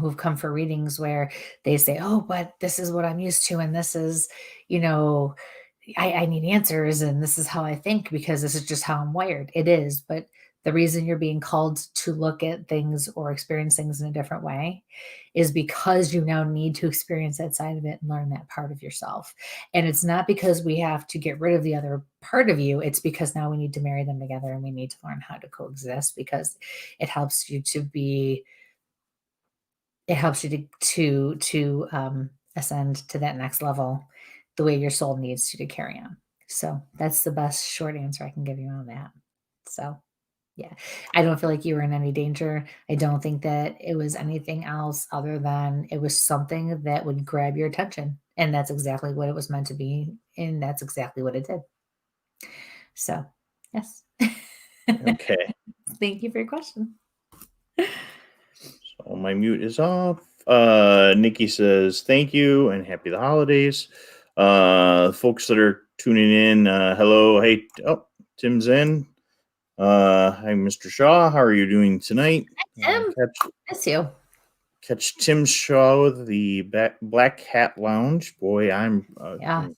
who've come for readings where they say, oh, but this is what I'm used to. And this is, I need answers and this is how I think because this is just how I'm wired. It is. But the reason you're being called to look at things or experience things in a different way is because you now need to experience that side of it and learn that part of yourself. And it's not because we have to get rid of the other part of you. It's because now we need to marry them together and we need to learn how to coexist because it helps you to ascend to that next level the way your soul needs to carry on. So that's the best short answer I can give you on that. So yeah, I don't feel like you were in any danger. I don't think that it was anything else other than it was something that would grab your attention. And that's exactly what it was meant to be. And that's exactly what it did. So yes. Okay. Thank you for your question. So my mute is off. Nikki says, thank you and happy the holidays. Folks that are tuning in, hello. Hey, Tim's in. Hi, Mr. Shaw. How are you doing tonight? Hi, Tim. Miss you. Catch Tim's show, the Black Hat Lounge. Boy, I'm yeah.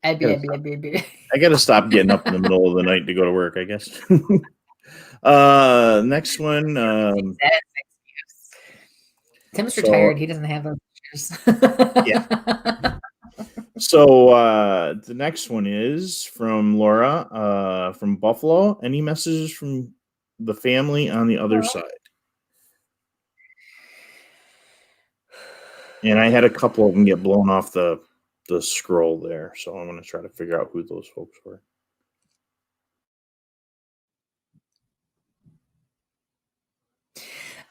I gotta stop getting up in the middle of the night to go to work, I guess. Next one. Tim's retired. He doesn't have those pictures. Yeah. So the next one is from Laura from Buffalo. Any messages from the family on the other side? And I had a couple of them get blown off the scroll there, so I'm going to try to figure out who those folks were.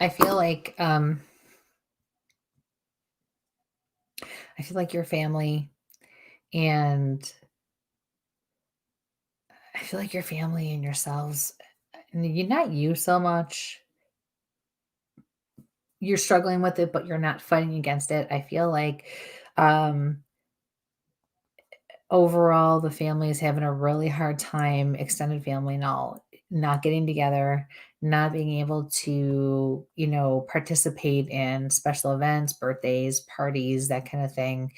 I feel like your family and I feel like your family and yourselves, you're not you so much. You're struggling with it, but you're not fighting against it. I feel like overall the family is having a really hard time, extended family and all, not getting together, not being able to, participate in special events, birthdays, parties, that kind of thing,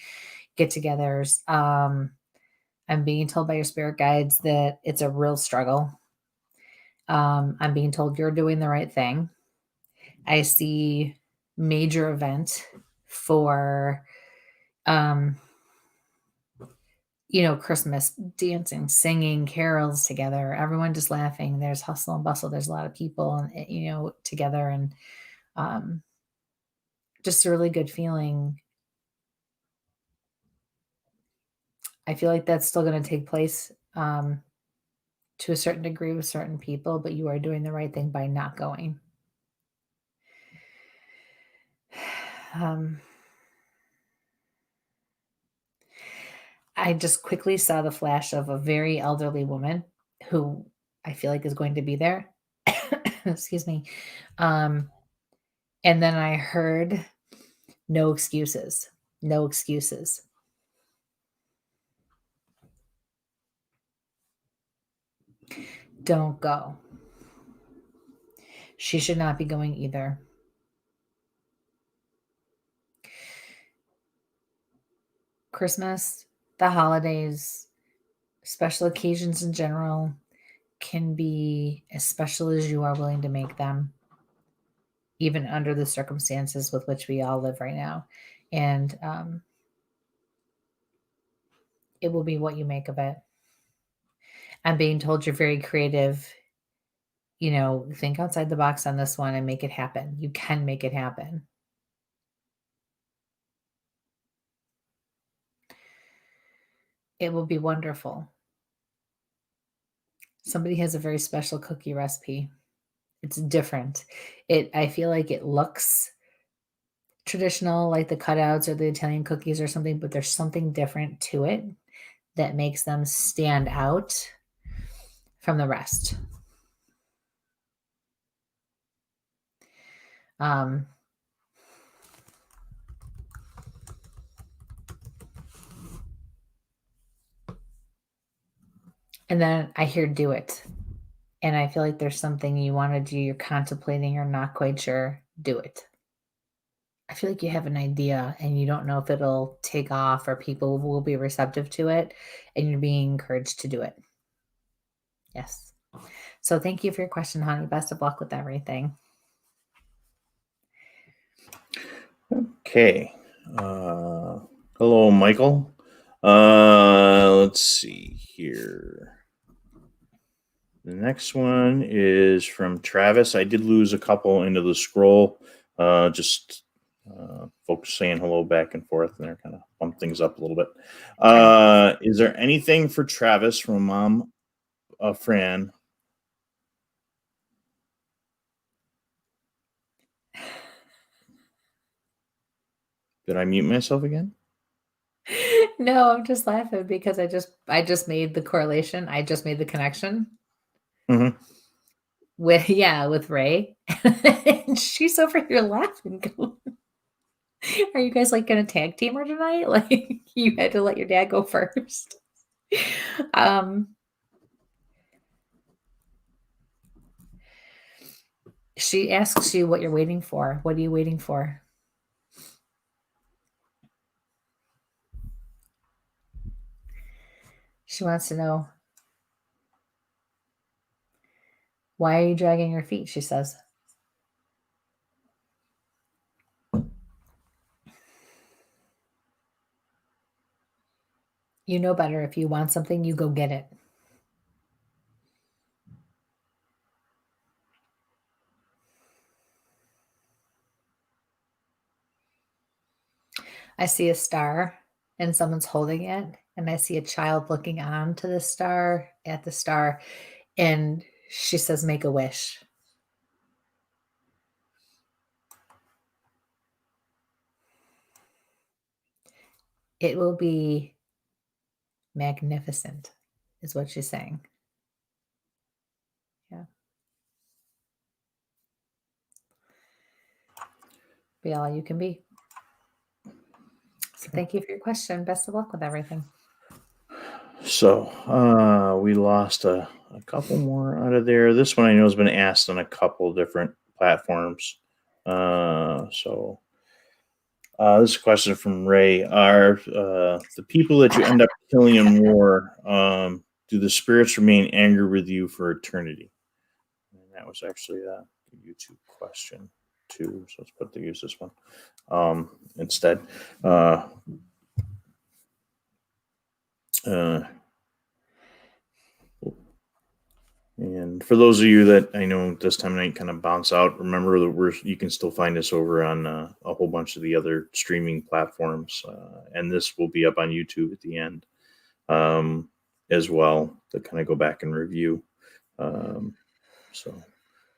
get-togethers. I'm being told by your spirit guides that it's a real struggle. I'm being told you're doing the right thing. I see major event for, Christmas, dancing, singing carols together, everyone just laughing. There's hustle and bustle. There's a lot of people, together and just a really good feeling. I feel like that's still going to take place to a certain degree with certain people, but you are doing the right thing by not going. I just quickly saw the flash of a very elderly woman who I feel like is going to be there. Excuse me. And then I heard no excuses. No excuses. Don't go. She should not be going either. Christmas, the holidays, special occasions in general can be as special as you are willing to make them, even under the circumstances with which we all live right now. And it will be what you make of it. I'm being told you're very creative. Think outside the box on this one and make it happen. You can make it happen. It will be wonderful. Somebody has a very special cookie recipe. It's different. I feel like it looks traditional, like the cutouts or the Italian cookies or something, but there's something different to it that makes them stand out from the rest. And then I hear do it. And I feel like there's something you want to do, you're contemplating, you're not quite sure, do it. I feel like you have an idea and you don't know if it'll take off or people will be receptive to it, and you're being encouraged to do it. Yes. So thank you for your question, honey. Best of luck with everything. Okay. Hello, Michael. Let's see here. The next one is from Travis. I did lose a couple into the scroll. Just folks saying hello back and forth, and they're kind of bump things up a little bit. Is there anything for Travis from Mom Fran? Did I mute myself again? No, I'm just laughing because I just made the correlation. I just made the connection. Mm-hmm. with Ray. And she's over here laughing. Are you guys like gonna tag team her tonight? Like you had to let your dad go first. She asks you what you're waiting for. What are you waiting for? She wants to know, why are you dragging your feet? She says. You know better. If you want something, you go get it. I see a star and someone's holding it, and I see a child looking on to the star, at the star, and she says, make a wish. It will be magnificent, is what she's saying. Yeah. Be all you can be. So thank you for your question. Best of luck with everything. So we lost a couple more out of there. This one I know has been asked on a couple different platforms. This is a question from Ray. Are the people that you end up killing in war, do the spirits remain angry with you for eternity? And that was actually a YouTube question too. So let's use this one instead. And for those of you that I know this time of night kind of bounce out, remember that you can still find us over on a whole bunch of the other streaming platforms. And this will be up on YouTube at the end as well to kind of go back and review. So,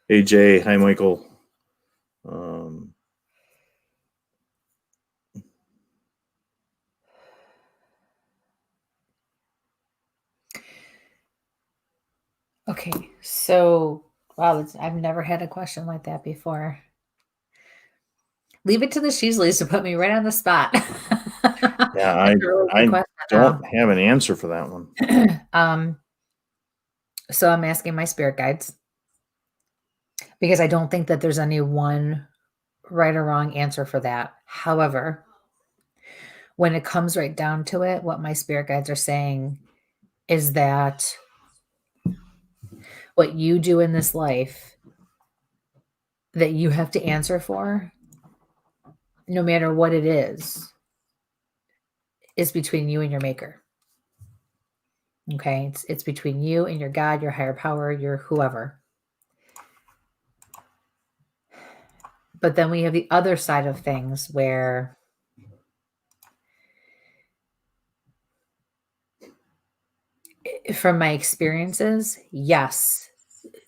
hey, Jay. Hi, Michael. Okay, so wow, I've never had a question like that before. Leave it to the Sheasleys to put me right on the spot. Yeah, I don't have an answer for that one. So I'm asking my spirit guides because I don't think that there's any one right or wrong answer for that. However, when it comes right down to it, what my spirit guides are saying is that what you do in this life that you have to answer for, no matter what it is between you and your maker. Okay, it's between you and your God, your higher power, your whoever. But then we have the other side of things where from my experiences, yes,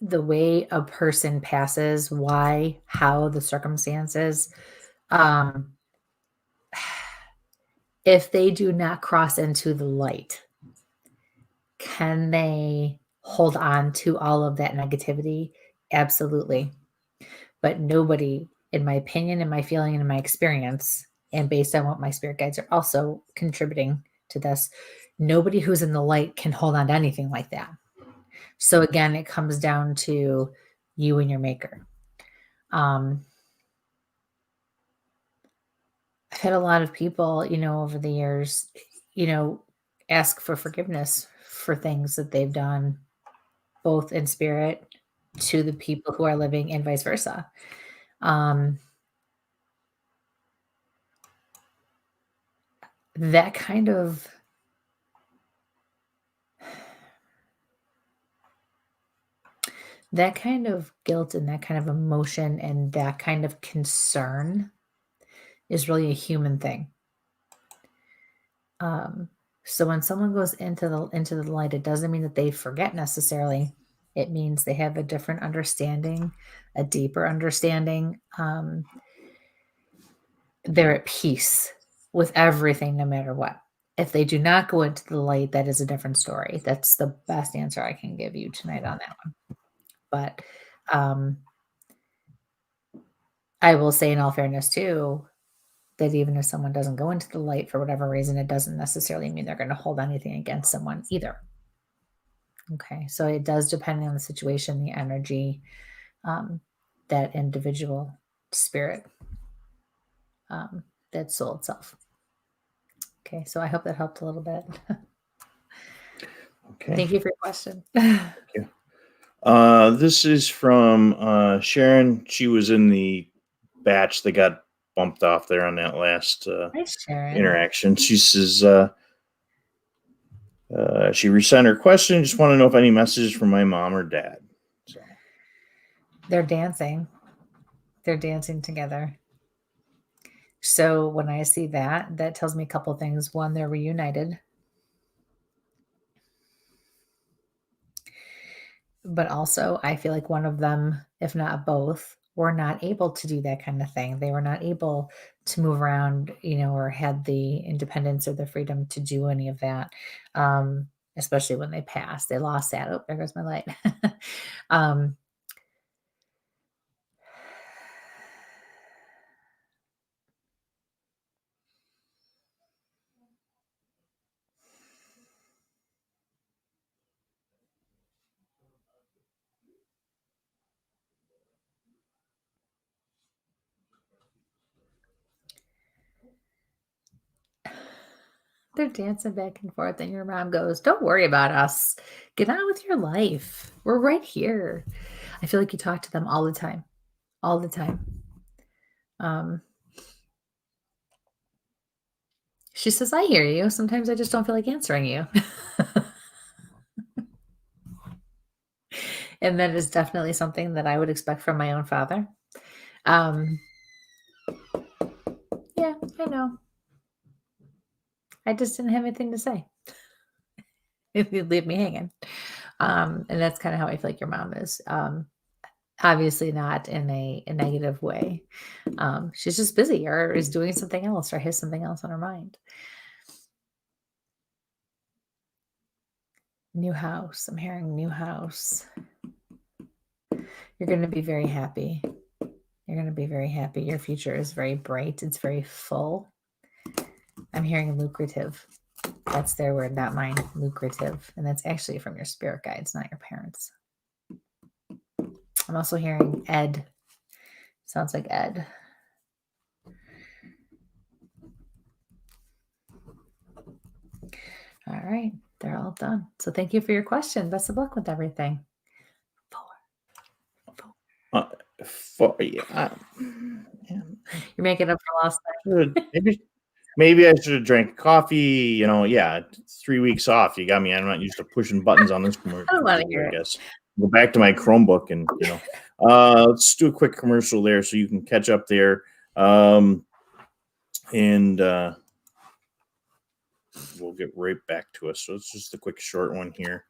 the way a person passes, why, how, the circumstances, if they do not cross into the light, can they hold on to all of that negativity? Absolutely. But nobody, in my opinion, in my feeling, and in my experience, and based on what my spirit guides are also contributing to this, nobody who's in the light can hold on to anything like that. So again, it comes down to you and your maker. I've had a lot of people, over the years, ask for forgiveness for things that they've done, both in spirit to the people who are living and vice versa. That kind of guilt and that kind of emotion and that kind of concern is really a human thing. So when someone goes into the light, it doesn't mean that they forget necessarily. It means they have a different understanding, a deeper understanding. They're at peace with everything, no matter what. If they do not go into the light, that is a different story. That's the best answer I can give you tonight on that one. But I will say in all fairness too, that even if someone doesn't go into the light for whatever reason, it doesn't necessarily mean they're going to hold anything against someone either. Okay. So it does depend on the situation, the energy, that individual spirit, that soul itself. Okay. So I hope that helped a little bit. Okay. Thank you for your question. Thank you. This is from Sharon. She was in the batch that got bumped off there on that last interaction. She says she resent her question. Just want to know if any messages from my mom or dad. So they're dancing. They're dancing together. So when I see that, that tells me a couple of things. One, they're reunited. But also, I feel like one of them, if not both, were not able to do that kind of thing. They were not able to move around, or had the independence or the freedom to do any of that, especially when they passed. They lost that. Oh, there goes my light. They're dancing back and forth, and your mom goes, "Don't worry about us. Get on with your life. We're right here." I feel like you talk to them all the time. All the time. She says, "I hear you. Sometimes I just don't feel like answering you." And that is definitely something that I would expect from my own father. Yeah, I know. I just didn't have anything to say. If you'd leave me hanging. And that's kind of how I feel like your mom is. Obviously not in a negative way. She's just busy or is doing something else or has something else on her mind. New house. I'm hearing new house. You're going to be very happy. You're going to be very happy. Your future is very bright. It's very full. I'm hearing lucrative. That's their word, not mine. Lucrative. And that's actually from your spirit guides, not your parents. I'm also hearing Ed. Sounds like Ed. All right. They're all done. So thank you for your question. Best of luck with everything. yeah. You're making up for lost time. Maybe I should have drank coffee. 3 weeks off. You got me. I'm not used to pushing buttons on this commercial. I don't want to hear it. Guess. Go back to my Chromebook and let's do a quick commercial there so you can catch up there. And we'll get right back to us. So it's just a quick short one here.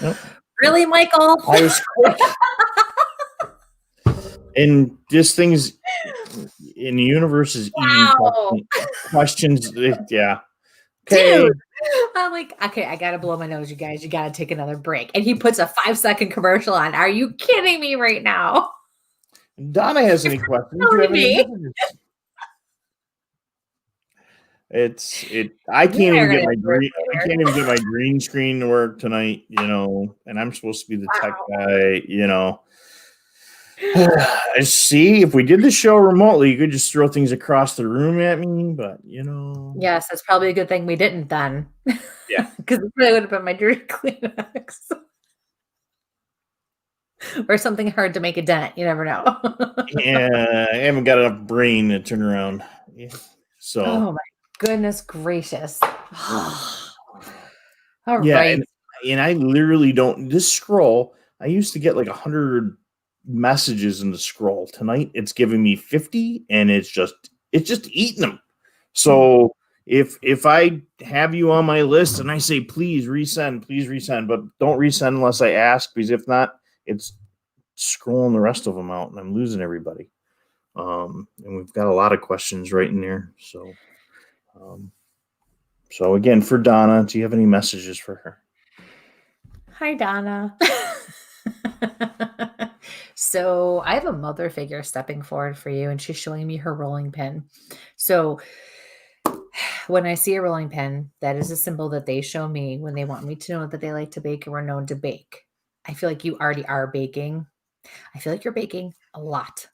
Nope. Really, Michael? I was quick. And this thing's in the universe is eating questions. Yeah. Okay. Dude, I'm like, okay, I gotta blow my nose, you guys. You gotta take another break. And he puts a 5-second commercial on. Are you kidding me right now? Donna has any questions? Do you have any messages? I can't even get my green screen to work tonight, and I'm supposed to be the tech guy, See, if we did the show remotely, you could just throw things across the room at me, but Yes, that's probably a good thing we didn't then. Yeah. Because it would have been my dirty Kleenex. Or something hard to make a dent. You never know. Yeah, I haven't got enough brain to turn around. Yeah. So oh my goodness gracious. All yeah, right. and I literally don't this scroll. I used to get like 100 messages in the scroll. Tonight it's giving me 50 and it's just eating them. So if I have you on my list and I say please resend, but don't resend unless I ask, because if not, it's scrolling the rest of them out and I'm losing everybody. And we've got a lot of questions right in there. So again, for Donna, do you have any messages for her? Hi, Donna. So I have a mother figure stepping forward for you, and she's showing me her rolling pin. So when I see a rolling pin, that is a symbol that they show me when they want me to know that they like to bake and we're known to bake. I feel like you already are baking. I feel like you're baking a lot.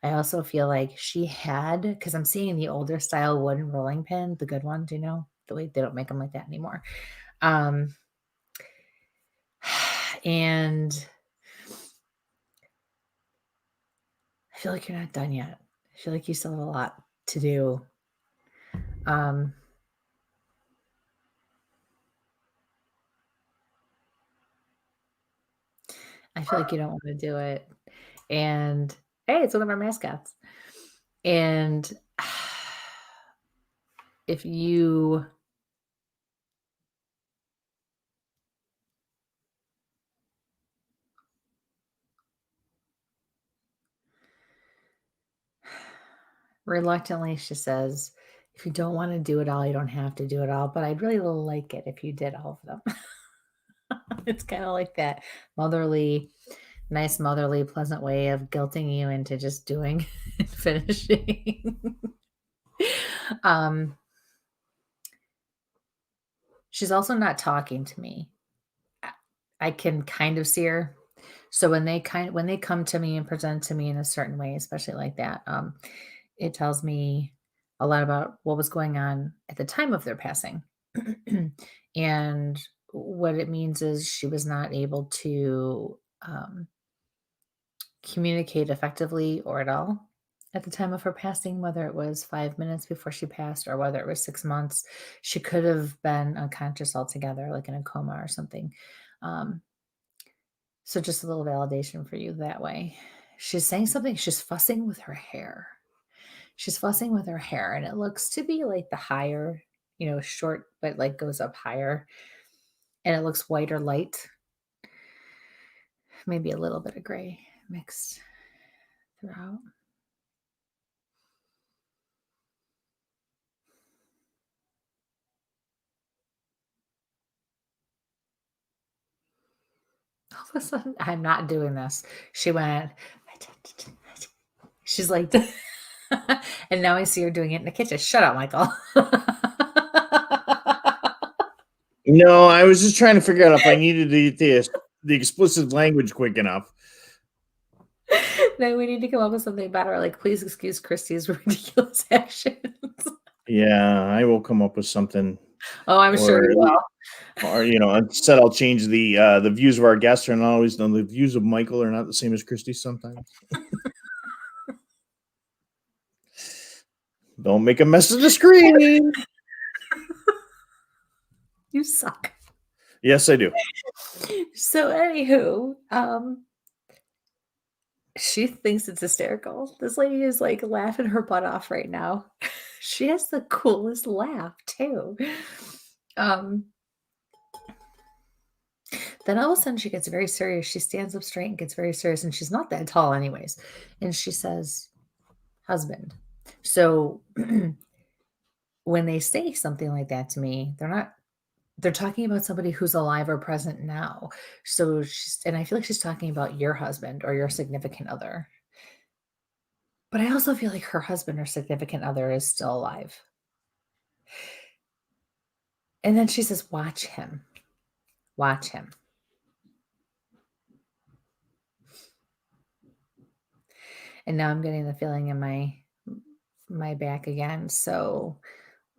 I also feel like she had, because I'm seeing the older style wooden rolling pin, the good ones, the way they don't make them like that anymore. And I feel like you're not done yet. I feel like you still have a lot to do. I feel like you don't want to do it. And hey, it's one of our mascots. And if you reluctantly, she says, if you don't want to do it all, you don't have to do it all. But I'd really like it if you did all of them. It's kind of like that nice motherly, pleasant way of guilting you into just doing and finishing. She's also not talking to me. I can kind of see her. So when they come to me and present to me in a certain way, especially like that, it tells me a lot about what was going on at the time of their passing. And what it means is she was not able to communicate effectively or at all at the time of her passing, whether it was 5 minutes before she passed or whether it was 6 months. She could have been unconscious altogether, like in a coma or something. So just a little validation for you that way. She's saying something. She's fussing with her hair. And it looks to be like the higher, short, but like goes up higher. And it looks white or light. Maybe a little bit of gray mixed throughout. All of a sudden, I'm not doing this. She went, she's like, and now I see her doing it in the kitchen. Shut up, Michael. No, I was just trying to figure out if I needed the explicit language quick enough. No, we need to come up with something better. Like, please excuse Kristie's ridiculous actions. Yeah, I will come up with something. Oh, I'm sure you will. Or instead I'll change the views of our guests are not always done. The views of Michael are not the same as Kristie sometimes. Don't make a mess of the screen. You suck. Yes, I do. So, anywho, She thinks it's hysterical. This lady is like laughing her butt off right now. She has the coolest laugh too. Then all of a sudden she gets very serious. She stands up straight and gets very serious, and she's not that tall anyways. And she says, husband. So when they say something like that to me, they're talking about somebody who's alive or present now. So and I feel like she's talking about your husband or your significant other. But I also feel like her husband or significant other is still alive. And then she says, watch him. Watch him. And now I'm getting the feeling in my back again. So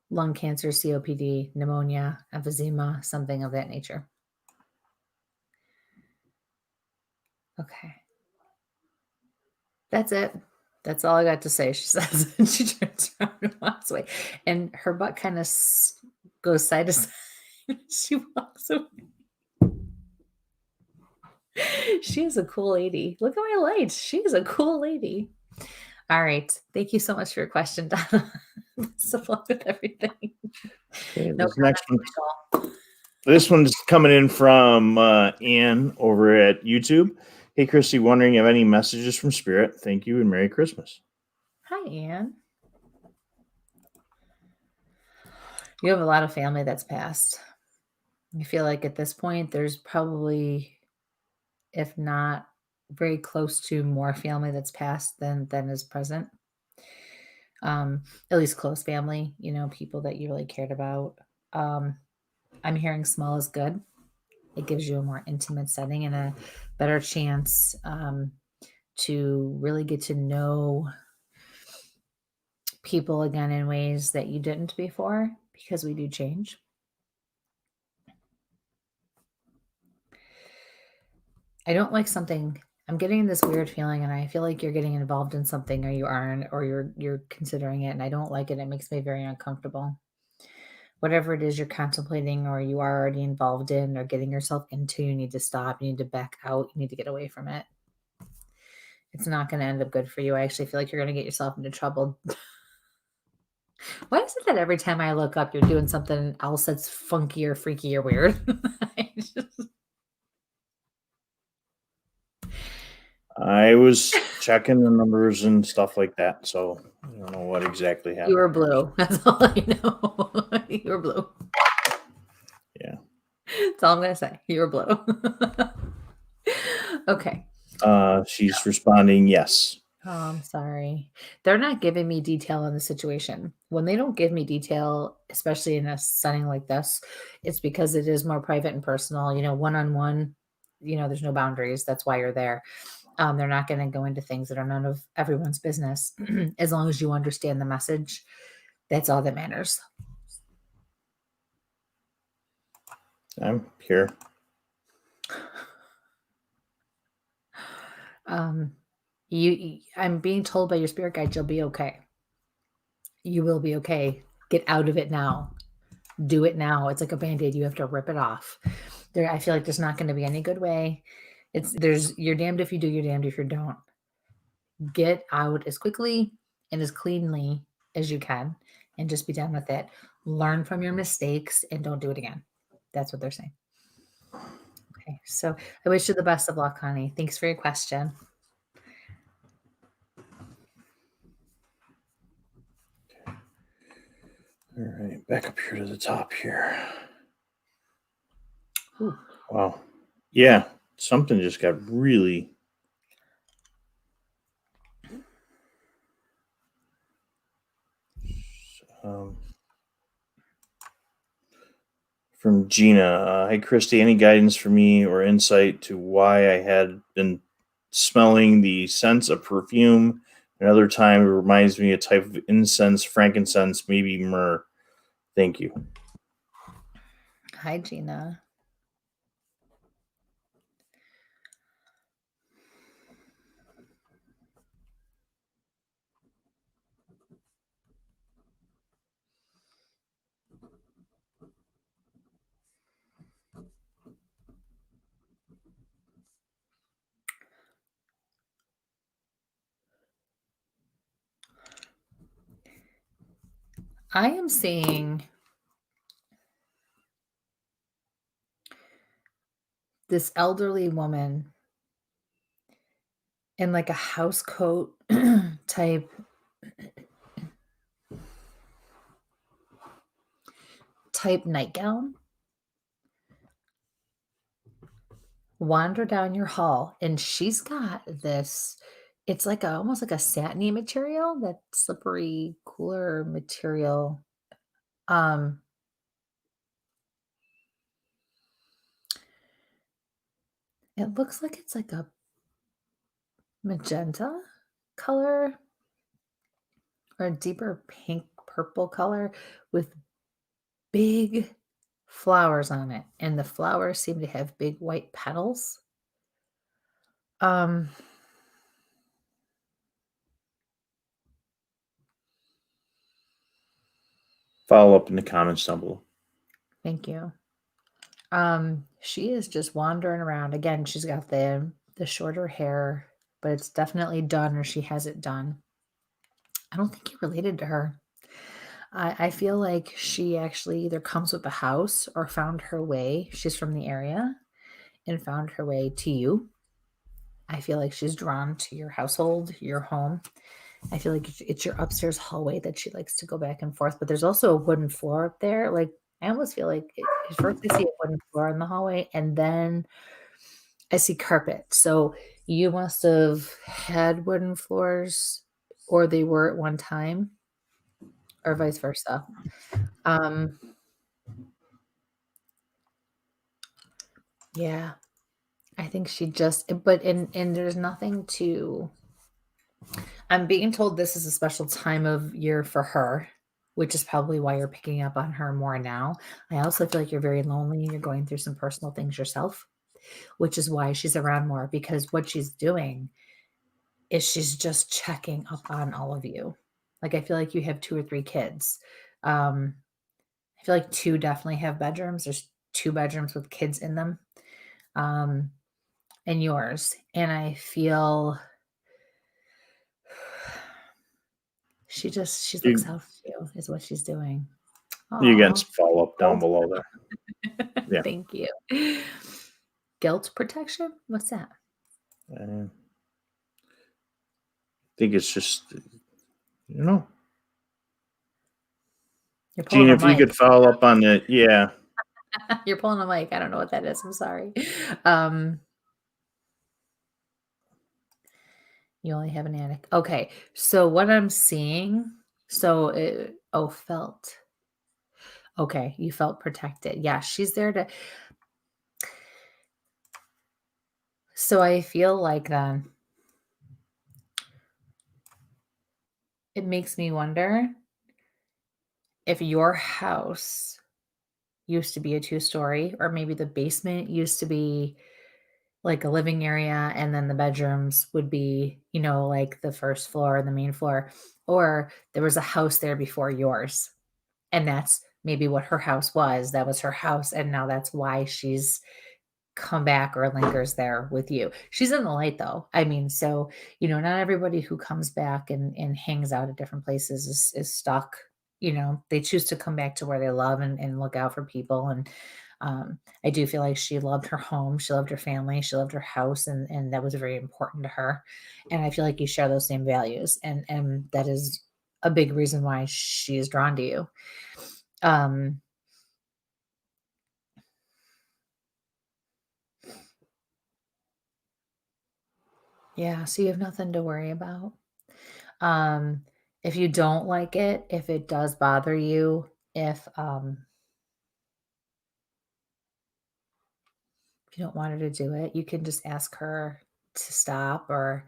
lung cancer, COPD, pneumonia, emphysema, something of that nature. Okay. That's it. That's all I got to say, she says. And she turns around and walks away. And her butt kind of goes side to side. She walks away. She is a cool lady. Look at my lights. She is a cool lady. All right. Thank you so much for your question, Donna. Best of luck with everything. Okay, this one's coming in from Ann over at YouTube. Hey, Kristie, wondering if any messages from Spirit. Thank you and Merry Christmas. Hi, Ann. You have a lot of family that's passed. I feel like at this point, there's probably, if not very close to, more family that's passed than is present. At least close family, people that you really cared about. I'm hearing small is good. It gives you a more intimate setting and a better chance to really get to know people again in ways that you didn't before, because we do change. I don't like something. I'm getting this weird feeling, and I feel like you're getting involved in something, or you aren't, or you're considering it, and I don't like it. It makes me very uncomfortable. Whatever it is you're contemplating, or you are already involved in, or getting yourself into, you need to stop. You need to back out. You need to get away from it. It's not going to end up good for you. I actually feel like you're going to get yourself into trouble. Why is it that every time I look up, you're doing something else that's funky or freaky or weird? I was checking the numbers and stuff like that, so I don't know what exactly happened. You were blue. That's all I know. You were blue. Yeah. That's all I'm going to say. You were blue. Okay. She's responding, yes. Oh, I'm sorry. They're not giving me detail on the situation. When they don't give me detail, especially in a setting like this, it's because it is more private and personal, one-on-one, there's no boundaries. That's why you're there. They're not going to go into things that are none of everyone's business. As long as you understand the message, that's all that matters. I'm here. I'm being told by your spirit guide, you'll be okay. You will be okay. Get out of it now. Do it now. It's like a Band-Aid. You have to rip it off. I feel like there's not going to be any good way. You're damned if you do, you're damned if you don't. Get out as quickly and as cleanly as you can and just be done with it. Learn from your mistakes and don't do it again. That's what they're saying. Okay. So I wish you the best of luck, honey. Thanks for your question. All right, back up here to the top here. Ooh. Wow. Yeah, something just got really... from Gina. Hey, Kristie, any guidance for me or insight to why I had been smelling the scents of perfume? Another time, it reminds me a type of incense, frankincense, maybe myrrh. Thank you. Hi, Gina. I am seeing this elderly woman in like a house coat type nightgown wander down your hall, and she's got this, it's like almost like a satiny material, that slippery, cooler material. It looks like it's like a magenta color or a deeper pink purple color with big flowers on it, and the flowers seem to have big white petals. Um Follow up in the comments down below. Thank you. She is just wandering around. Again, she's got the shorter hair, but it's definitely done, or she has it done. I don't think you're related to her. I feel like she actually either comes with the house or found her way. She's from the area and found her way to you. I feel like she's drawn to your household, your home. I feel like it's your upstairs hallway that she likes to go back and forth, but there's also a wooden floor up there. Like, I almost feel like at first I see a wooden floor in the hallway, and then I see carpet. So you must have had wooden floors, or they were at one time, or vice versa. Yeah, I think she just, but and there's nothing to, I'm being told this is a special time of year for her, which is probably why you're picking up on her more now. I also feel like you're very lonely and you're going through some personal things yourself, which is why she's around more, because what she's doing is she's just checking up on all of you. Like, I feel like you have 2 or 3 kids. I feel like 2 definitely have bedrooms. There's 2 bedrooms with kids in them, and yours. And I feel she looks out for you is what she's doing. You get Aw. some follow up down below there. Yeah. Thank you. Guilt protection? What's that? I think it's just, you know. You're pulling Gina, a if you mic. could follow up on it, yeah. You're pulling a mic. I don't know what that is. I'm sorry. You only have an attic. Okay. So what I'm seeing, felt. Okay. You felt protected. Yeah. She's there to. So I feel like then it makes me wonder if your house used to be a 2-story, or maybe the basement used to be like a living area, and then the bedrooms would be, like the first floor and the main floor, or there was a house there before yours. And that's maybe what her house was. That was her house. And now that's why she's come back or lingers there with you. She's in the light though. I mean, so, not everybody who comes back and hangs out at different places is stuck. They choose to come back to where they love and look out for people. And I do feel like she loved her home. She loved her family. She loved her house. And that was very important to her. And I feel like you share those same values. And that is a big reason why she is drawn to you. Yeah, so you have nothing to worry about. If you don't like it, if it does bother you, if you don't want her to do it, you can just ask her to stop. Or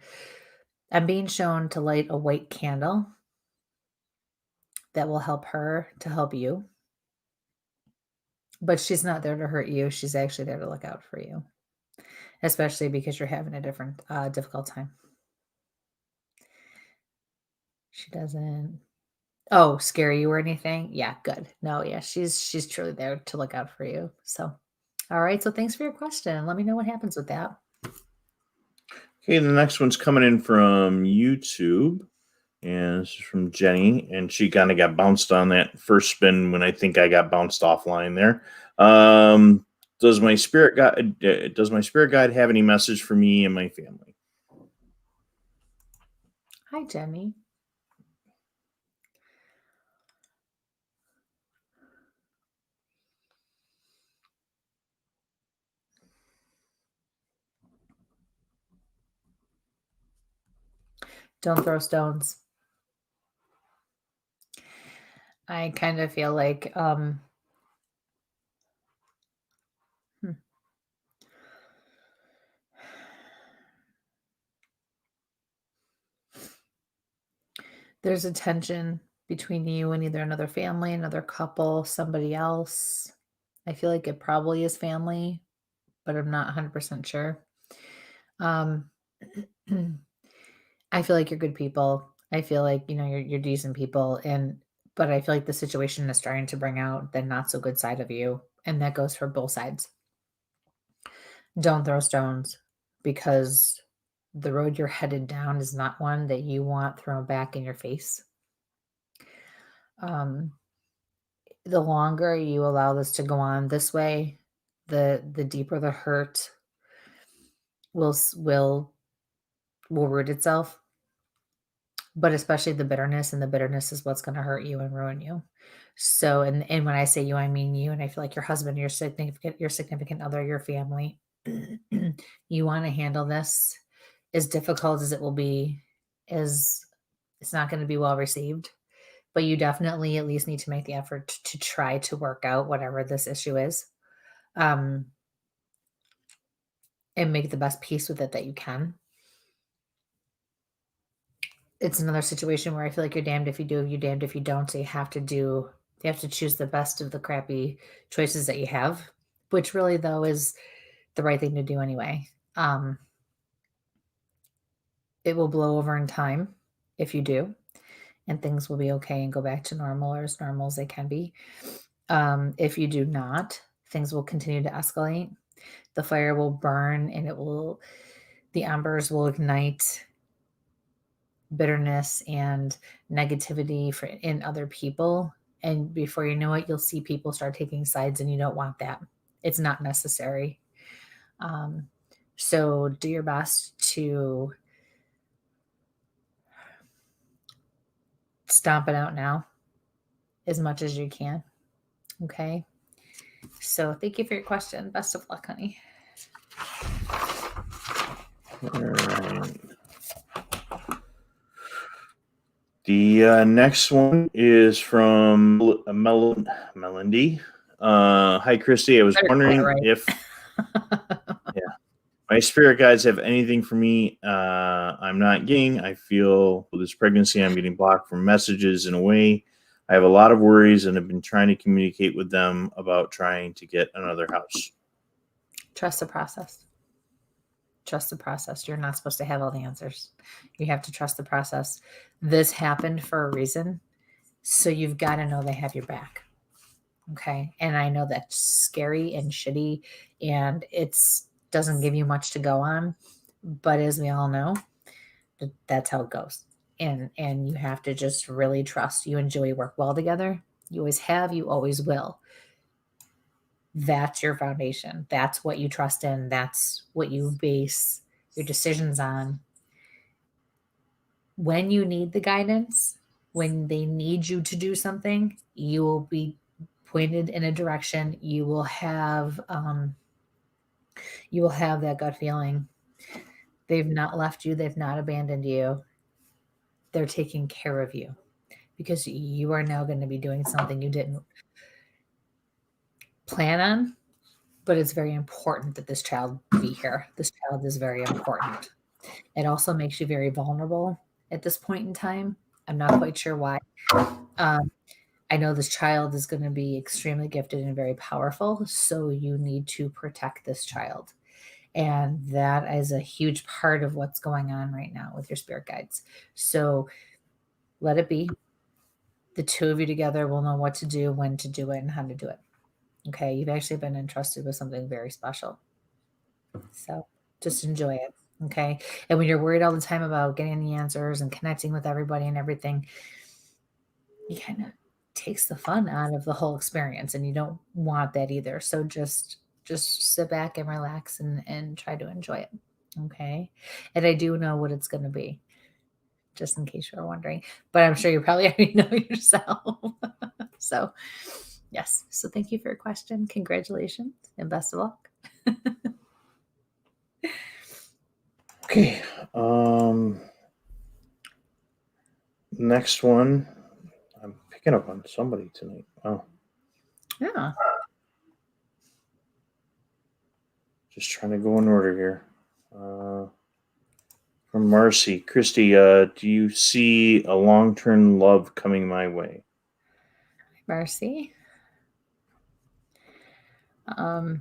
I'm being shown to light a white candle that will help her to help you. But she's not there to hurt you. She's actually there to look out for you, especially because you're having a difficult time. She doesn't scare you or anything. Yeah, good. No, yeah, she's truly there to look out for you. So, all right. So thanks for your question. Let me know what happens with that. Okay, the next one's coming in from YouTube, And this is from Jenny, and she kind of got bounced on that first spin when I think I got bounced offline there. Does my spirit guide have any message for me and my family? Hi, Jenny. Don't throw stones. I kind of feel like there's a tension between you and either another family, another couple, somebody else. I feel like it probably is family, but I'm not 100% sure. I feel like you're good people. I feel like, you're decent people, but I feel like the situation is starting to bring out the not so good side of you, and that goes for both sides. Don't throw stones, because the road you're headed down is not one that you want thrown back in your face. The longer you allow this to go on this way, the deeper the hurt will root itself. But especially the bitterness, and the bitterness is what's going to hurt you and ruin you. So, and when I say you, I mean you, and I feel like your husband, your significant other, your family, you want to handle this. As difficult as it will be, it's not going to be well received, but you definitely at least need to make the effort to try to work out whatever this issue is, and make the best peace with it that you can. It's another situation where I feel like you're damned if you do, you're damned if you don't. So you have to choose the best of the crappy choices that you have, which really though is the right thing to do anyway. It will blow over in time if you do, and things will be okay and go back to normal, or as normal as they can be. If you do not, things will continue to escalate. The fire will burn, and the embers will ignite bitterness and negativity in other people. And before you know it, you'll see people start taking sides, and you don't want that. It's not necessary. So do your best to stomp it out now as much as you can. Okay. So thank you for your question. Best of luck, honey. All right. The next one is from Melindy. Hi, Kristie. I was wondering if my spirit guides have anything for me. I'm not getting. I feel with this pregnancy, I'm getting blocked from messages in a way. I have a lot of worries and have been trying to communicate with them about trying to get another house. Trust the process. Trust the process. You're not supposed to have all the answers. You have to trust the process. This happened for a reason. So you've got to know they have your back. Okay. And I know that's scary and shitty, and it doesn't give you much to go on. But as we all know, that's how it goes. And you have to just really trust. You and Joey work well together. You always have, you always will. That's your foundation. That's what you trust in. That's what you base your decisions on. When you need the guidance, when they need you to do something, you will be pointed in a direction. You will have that gut feeling. They've not left you. They've not abandoned you. They're taking care of you, because you are now going to be doing something you didn't plan on, but it's very important that this child be here. This child is very important. It also makes you very vulnerable at this point in time. I'm not quite sure why. I know this child is going to be extremely gifted and very powerful, so you need to protect this child. And that is a huge part of what's going on right now with your spirit guides. So let it be. The two of you together will know what to do, when to do it, and how to do it. Okay, you've actually been entrusted with something very special. So just enjoy it. Okay. And when you're worried all the time about getting the answers and connecting with everybody and everything, you kind of takes the fun out of the whole experience, and you don't want that either. So just sit back and relax and try to enjoy it. Okay. And I do know what it's going to be, just in case you're wondering, but I'm sure you probably already know yourself. So yes. So thank you for your question. Congratulations and best of luck. Okay. Next one. I'm picking up on somebody tonight. Wow. Yeah. Just trying to go in order here. From Marcy. Kristie, do you see a long-term love coming my way? Marcy. No,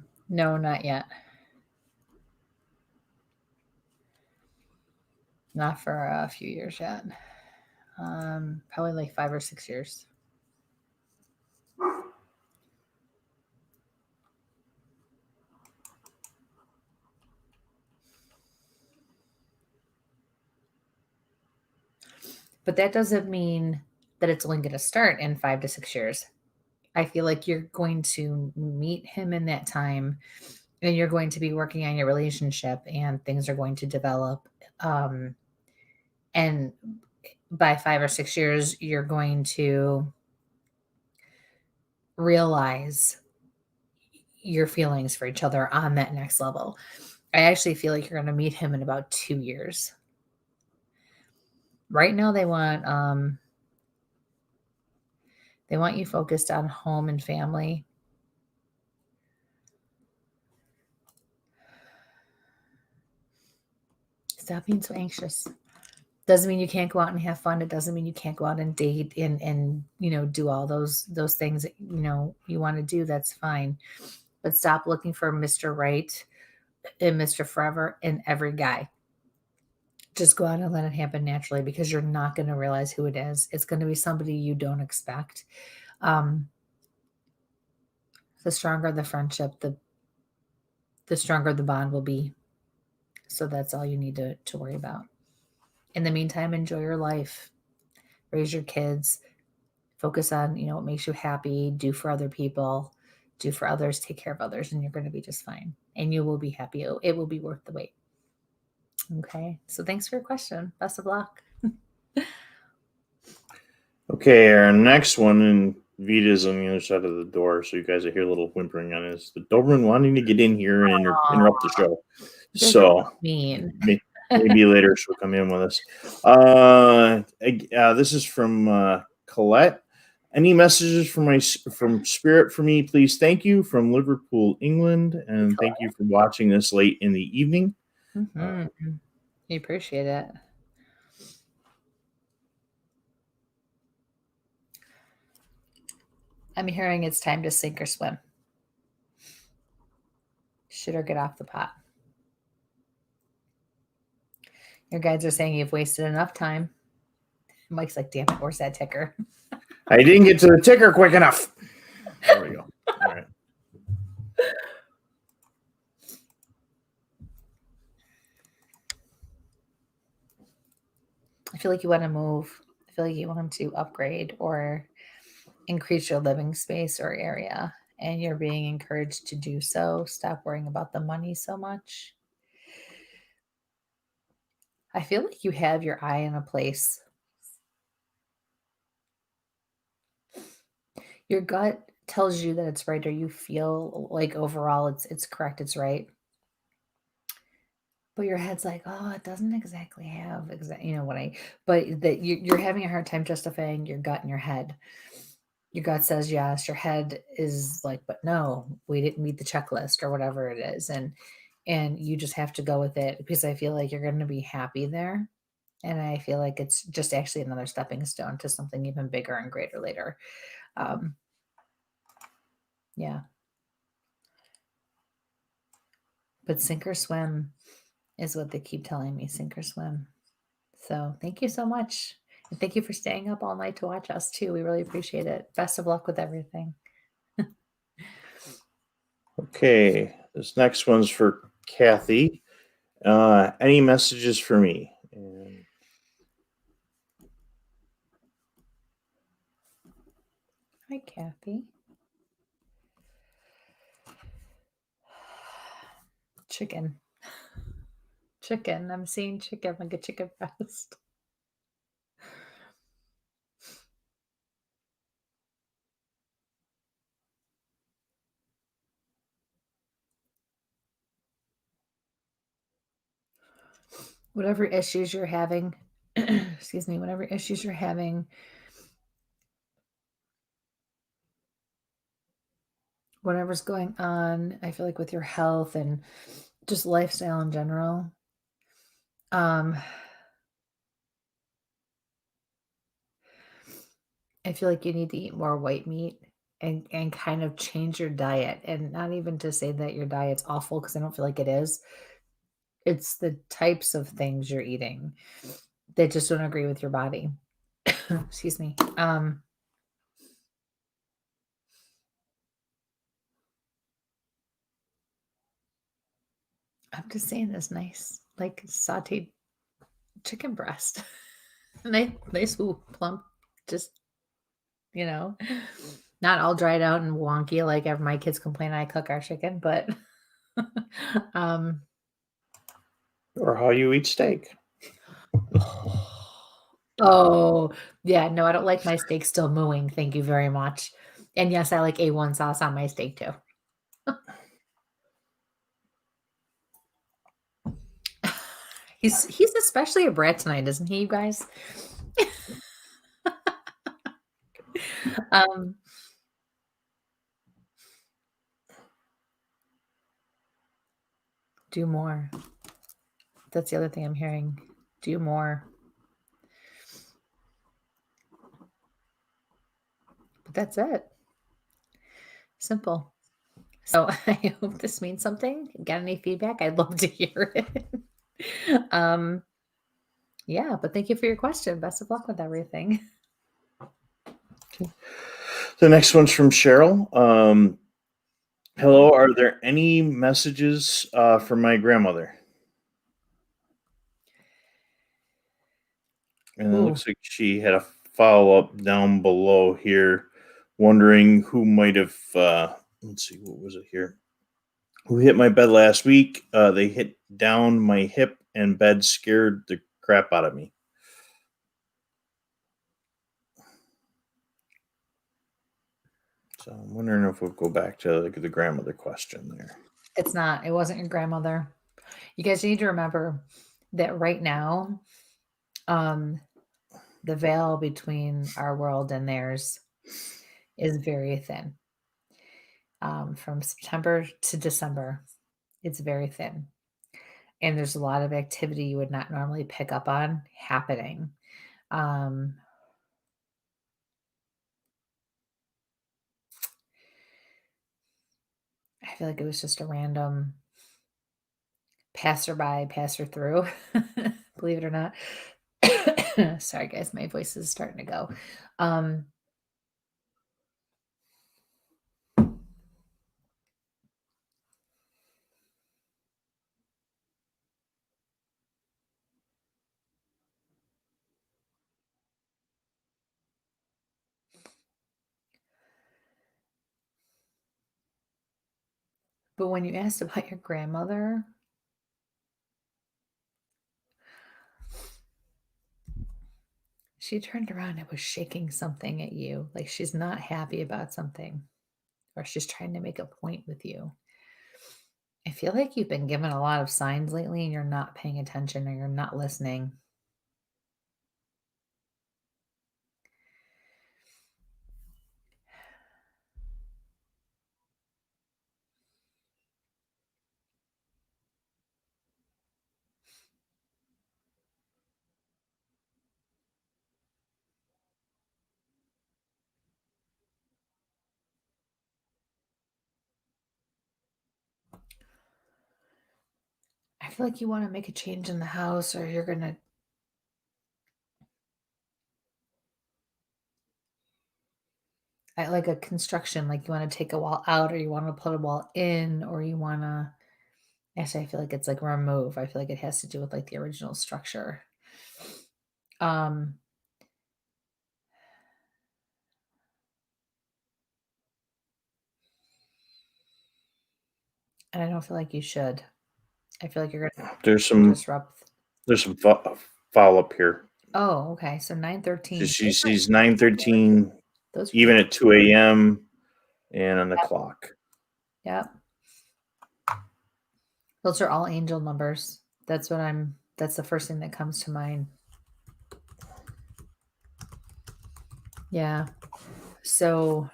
not yet. Not for a few years yet. Probably like 5 or 6 years. But that doesn't mean that it's only going to start in 5 to 6 years. I feel like you're going to meet him in that time, and you're going to be working on your relationship, and things are going to develop. And by 5 or 6 years, you're going to realize your feelings for each other on that next level. I actually feel like you're going to meet him in about 2 years. Right now, they want you focused on home and family. Stop being so anxious. Doesn't mean you can't go out and have fun. It doesn't mean you can't go out and date and do all those things that you want to do. That's fine. But stop looking for Mr. Right and Mr. Forever in every guy. Just go out and let it happen naturally, because you're not going to realize who it is. It's going to be somebody you don't expect. The stronger the friendship, the stronger the bond will be. So that's all you need to worry about. In the meantime, enjoy your life, raise your kids, focus on, what makes you happy, do for other people, do for others, take care of others, and you're going to be just fine. And you will be happy. It will be worth the wait. Okay. So thanks for your question. Best of luck. Okay, our next one, and Vita's on the other side of the door, so you guys will hear a little whimpering on it. The Doberman wanting to get in here and interrupt the show. So maybe later she'll come in with us. This is from Colette. Any messages from Spirit for me, please? Thank you, from Liverpool, England, and thank you for watching this late in the evening. Mm-hmm. We appreciate it. I'm hearing it's time to sink or swim. Shoot or get off the pot. Your guides are saying you've wasted enough time. Mike's like, damn it, where's that ticker? I didn't get to the ticker quick enough. There we go. All right. I feel like you want to move. I feel like you want to upgrade or increase your living space or area, and you're being encouraged to do so. Stop worrying about the money so much. I feel like you have your eye in a place. Your gut tells you that it's right, or you feel like overall it's correct, it's right. But your head's like, oh, it doesn't exactly have but that you're having a hard time justifying your gut in your head. Your gut says yes, your head is like, but no, we didn't meet the checklist or whatever it is. And you just have to go with it, because I feel like you're going to be happy there. And I feel like it's just actually another stepping stone to something even bigger and greater later. Yeah. But sink or swim is what they keep telling me, sink or swim. So thank you so much. And thank you for staying up all night to watch us too. We really appreciate it. Best of luck with everything. Okay, this next one's for Kathy. Any messages for me? And hi, Kathy. Chicken. I'm seeing chicken, like a chicken breast. Whatever issues you're having, excuse me, whatever issues you're having, whatever's going on, I feel like with your health and just lifestyle in general, I feel like you need to eat more white meat and kind of change your diet. And not even to say that your diet's awful, because I don't feel like it is. It's the types of things you're eating that just don't agree with your body. Excuse me. I'm just saying this nice, like sauteed chicken breast. nice, plump, just, not all dried out and wonky like ever my kids complain I cook our chicken, but or how you eat steak. Oh, yeah, no, I don't like my steak still mooing, thank you very much. And yes, I like A1 sauce on my steak too. He's especially a brat tonight, isn't he, you guys? Do more. That's the other thing I'm hearing. Do more. But that's it. Simple. So I hope this means something. Got any feedback? I'd love to hear it. Yeah, but thank you for your question. Best of luck with everything. The next one's from Cheryl. Hello, are there any messages from my grandmother? And it looks like she had a follow-up down below here, wondering who might have, let's see, what was it here? Who hit my bed last week? They hit down my hip and bed, scared the crap out of me. So I'm wondering if we'll go back to the grandmother question there. It's not. It wasn't your grandmother. You guys need to remember that right now, the veil between our world and theirs is very thin. From September to December, it's very thin. And there's a lot of activity you would not normally pick up on happening. I feel like it was just a random passerby, passer through, believe it or not. Sorry, guys, my voice is starting to go. But when you asked about your grandmother, she turned around and was shaking something at you, like she's not happy about something, or she's trying to make a point with you. I feel like you've been given a lot of signs lately and you're not paying attention or you're not listening. I feel like you want to make a change in the house or you're going to like a construction, like you want to take a wall out or you want to put a wall in or you want to Actually, I feel like it's like remove. I feel like it has to do with like the original structure. And I don't feel like you should. I feel like you're gonna There's some disrupt. follow up here. Oh, okay. So 9:13. She sees 9:13, Those even at 2 a.m. and on the clock. Yep. Those are all angel numbers. That's the first thing that comes to mind. Yeah. So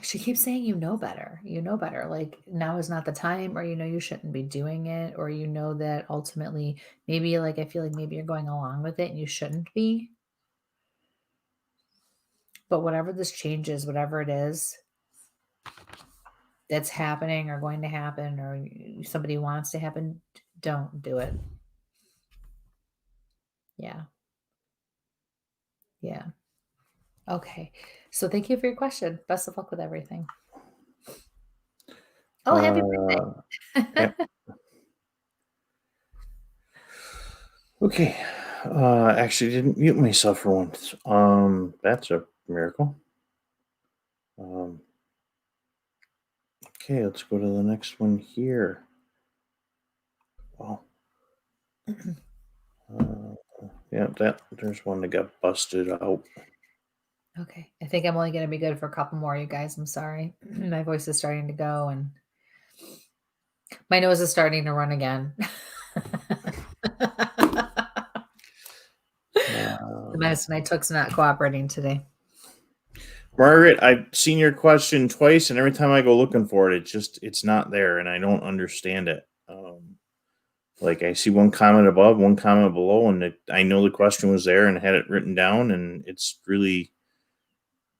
she keeps saying, you know better. You know better. Like now is not the time, or you shouldn't be doing it, or that ultimately maybe like I feel like maybe you're going along with it and you shouldn't be. But whatever this changes, whatever it is that's happening or going to happen or somebody wants to happen, don't do it. Yeah. Yeah. Okay. So thank you for your question. Best of luck with everything. Oh, happy birthday. Okay. Actually didn't mute myself for once. That's a miracle. Okay, let's go to the next one here. Well, yeah, there's one that got busted out. Okay. I think I'm only going to be good for a couple more, you guys. I'm sorry. My voice is starting to go and my nose is starting to run again. The medicine I took's not cooperating today. Margaret, I've seen your question twice, and every time I go looking for it, it's not there, and I don't understand it. Like I see one comment above, one comment below, and I know the question was there and had it written down, and it's really,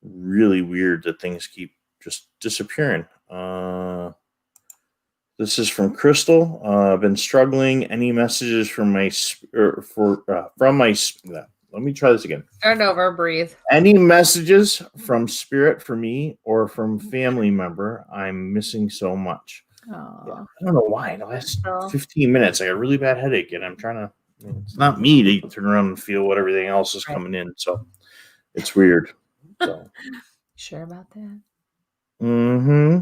really weird that things keep just disappearing. This is from Crystal. I've been struggling. Any messages from my let me try this again. Start over, breathe. Any messages from spirit for me or from family member? I'm missing so much. Yeah, I don't know why. The last 15 minutes, I got a really bad headache, and I'm trying to. It's not me to turn around and feel what everything else is coming in, so it's weird. So. Sure about that? Mm-hmm.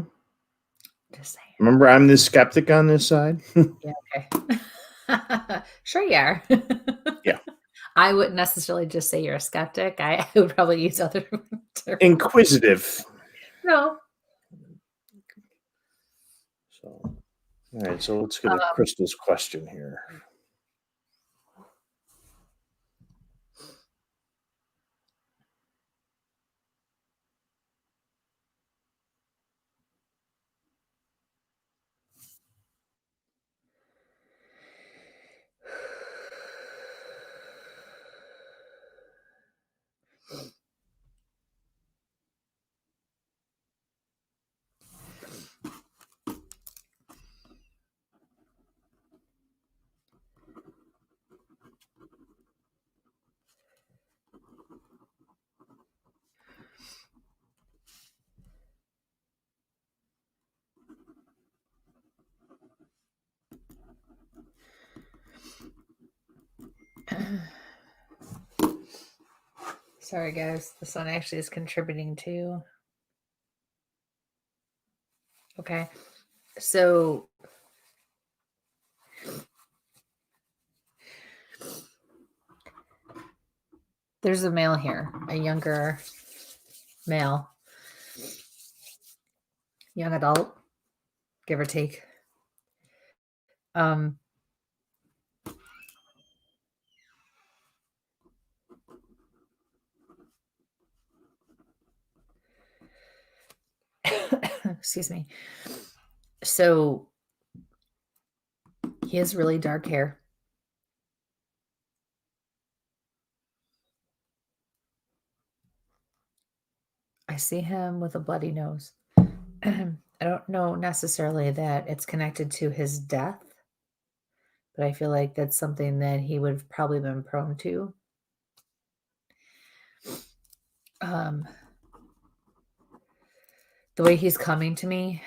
Just saying. Remember, I'm the skeptic on this side. Yeah. Okay. Sure you are. Yeah. I wouldn't necessarily just say you're a skeptic. I would probably use other terms. Inquisitive. No. So, all right. So let's get a Crystal's question here. Sorry, guys. This one actually is contributing too. Okay. So there's a male here, a younger male, young adult, give or take. Excuse me. So he has really dark hair. I see him with a bloody nose. I don't know necessarily that it's connected to his death, but I feel like that's something that he would have probably been prone to. the way he's coming to me,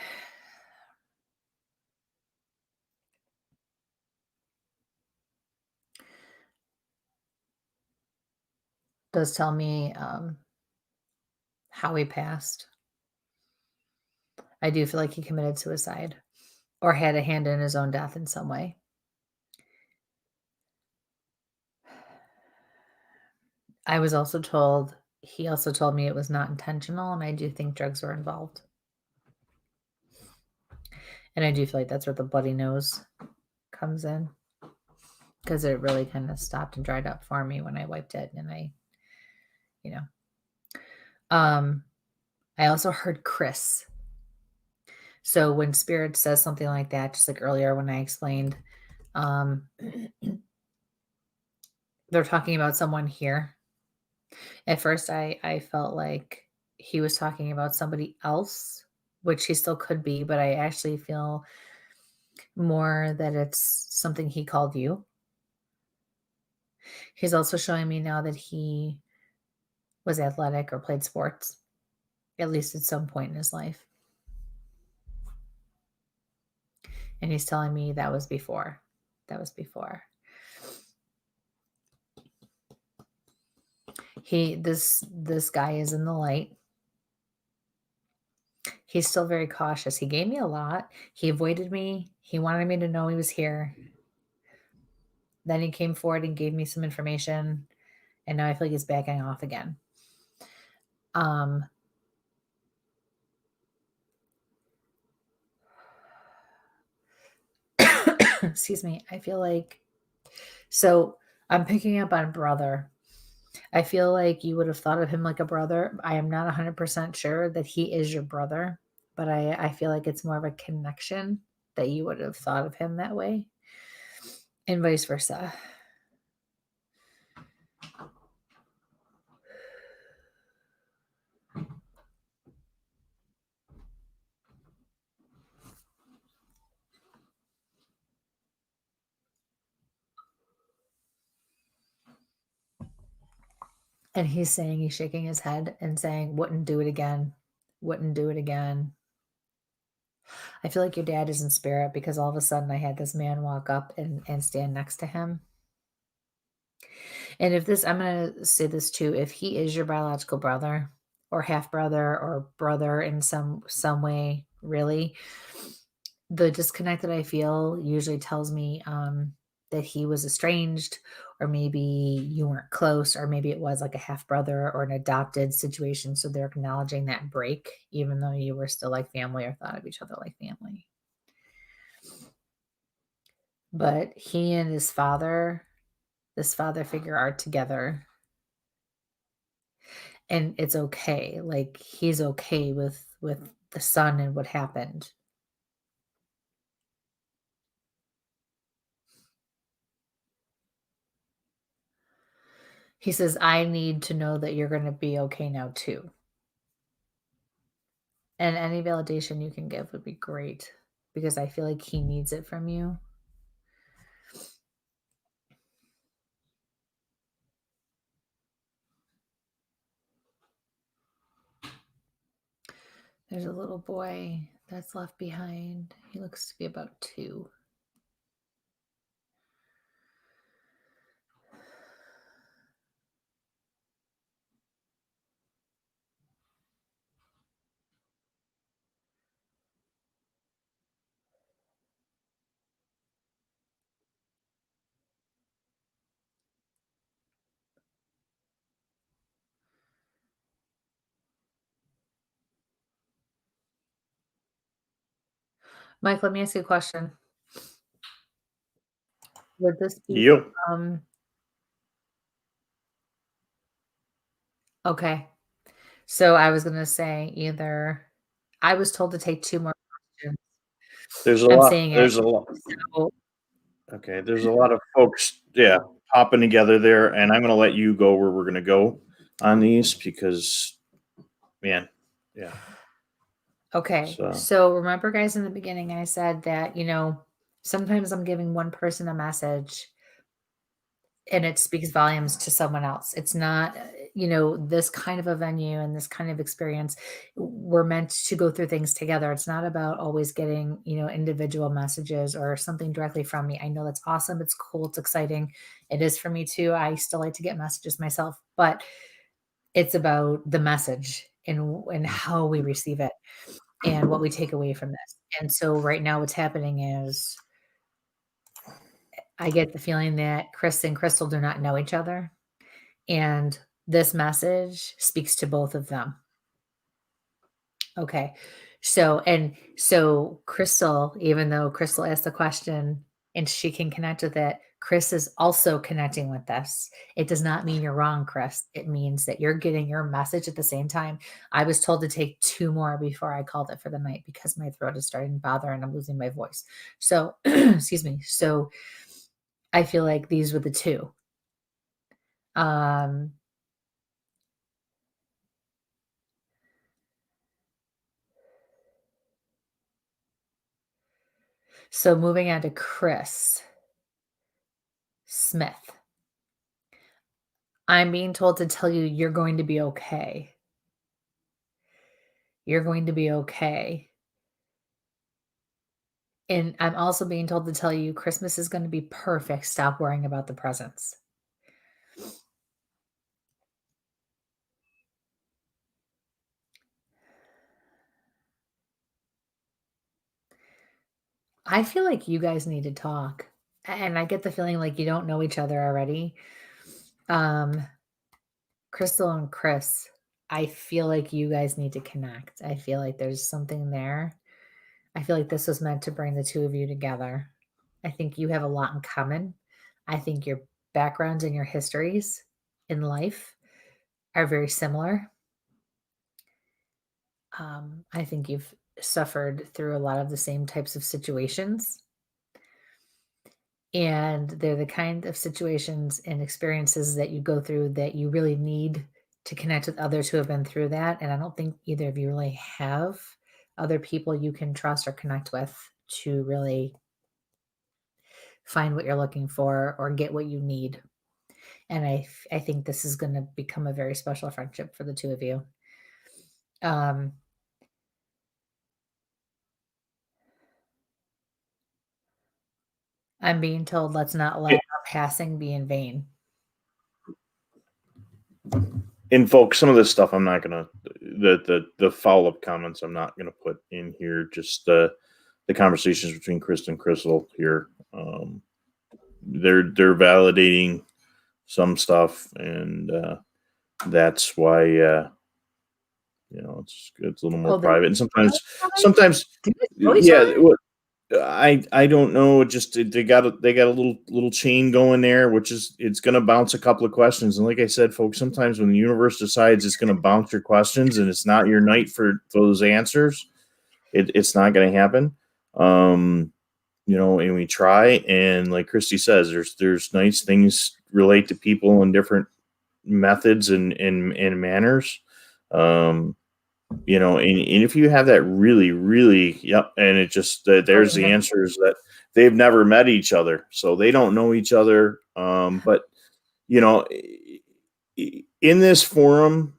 does tell me how he passed. I do feel like he committed suicide or had a hand in his own death in some way. I was also told, he also told me it was not intentional, and I do think drugs were involved. And I do feel like that's where the bloody nose comes in, because it really kind of stopped and dried up for me when I wiped it. And I also heard Chris. So when Spirit says something like that, just like earlier when I explained, they're talking about someone here. At first, I felt like he was talking about somebody else, which he still could be, but I actually feel more that it's something he called you. He's also showing me now that he was athletic or played sports, at least at some point in his life. And he's telling me that was before. This guy is in the light. He's still very cautious. He gave me a lot. He avoided me. He wanted me to know he was here. Then he came forward and gave me some information, and now I feel like he's backing off again. Excuse me. I feel like, so I'm picking up on brother. I feel like you would have thought of him like a brother. I am not 100% sure that he is your brother, but I feel like it's more of a connection that you would have thought of him that way, and vice versa. And he's shaking his head and saying, wouldn't do it again. I feel like your dad is in spirit, because all of a sudden I had this man walk up and stand next to him. And if this, I'm going to say this too, if he is your biological brother or half brother or brother in some way, really, the disconnect that I feel usually tells me that he was estranged, or maybe you weren't close, or maybe it was like a half brother or an adopted situation. So they're acknowledging that break, even though you were still like family or thought of each other like family. But he and his father, this father figure, are together. And it's okay. Like, he's okay with the son and what happened. He says, I need to know that you're going to be okay now too. And any validation you can give would be great, because I feel like he needs it from you. There's a little boy that's left behind. He looks to be about 2. Mike, let me ask you a question. Would this be Yep. Okay. So I was going to say, either I was told to take 2 more questions. There's a lot. Okay, there's a lot of folks, popping together there, and I'm going to let you go where we're going to go on these, because, man, yeah. Okay. So remember, guys, in the beginning, I said that, sometimes I'm giving one person a message and it speaks volumes to someone else. It's not, this kind of a venue and this kind of experience. We're meant to go through things together. It's not about always getting, individual messages or something directly from me. I know that's awesome. It's cool. It's exciting. It is for me too. I still like to get messages myself, but it's about the message and how we receive it and what we take away from this. And so right now what's happening is I get the feeling that Chris and Crystal do not know each other. And this message speaks to both of them. Okay. So Crystal, even though Crystal asked the question and she can connect with it, Chris is also connecting with this. It does not mean you're wrong, Chris. It means that you're getting your message at the same time. I was told to take 2 more before I called it for the night because my throat is starting to bother and I'm losing my voice. So, excuse me. So I feel like these were the 2. So moving on to Chris Smith. I'm being told to tell you you're going to be okay. You're going to be okay. And I'm also being told to tell you Christmas is going to be perfect. Stop worrying about the presents. I feel like you guys need to talk. And I get the feeling like you don't know each other already. Crystal and Chris, I feel like you guys need to connect. I feel like there's something there. I feel like this was meant to bring the 2 of you together. I think you have a lot in common. I think your backgrounds and your histories in life are very similar. I think you've suffered through a lot of the same types of situations. And they're the kind of situations and experiences that you go through that you really need to connect with others who have been through that. And I don't think either of you really have other people you can trust or connect with to really find what you're looking for or get what you need. And I think this is going to become a very special friendship for the 2 of you. I'm being told let's not let our passing be in vain. And folks, some of this stuff I'm not gonna the follow-up comments I'm not gonna put in here. Just the conversations between Chris and Crystal here. They're validating some stuff, and that's why it's a little more private. And sometimes yeah. I don't know. Just they got a little chain going there, which is it's going to bounce a couple of questions. And like I said, folks, sometimes when the universe decides it's going to bounce your questions and it's not your night for those answers, it's not going to happen. And we try, and like Kristie says, there's nice things relate to people in different methods and manners. And if you have that really, really, yep, and it just there's the answers that they've never met each other, so they don't know each other. But in this forum,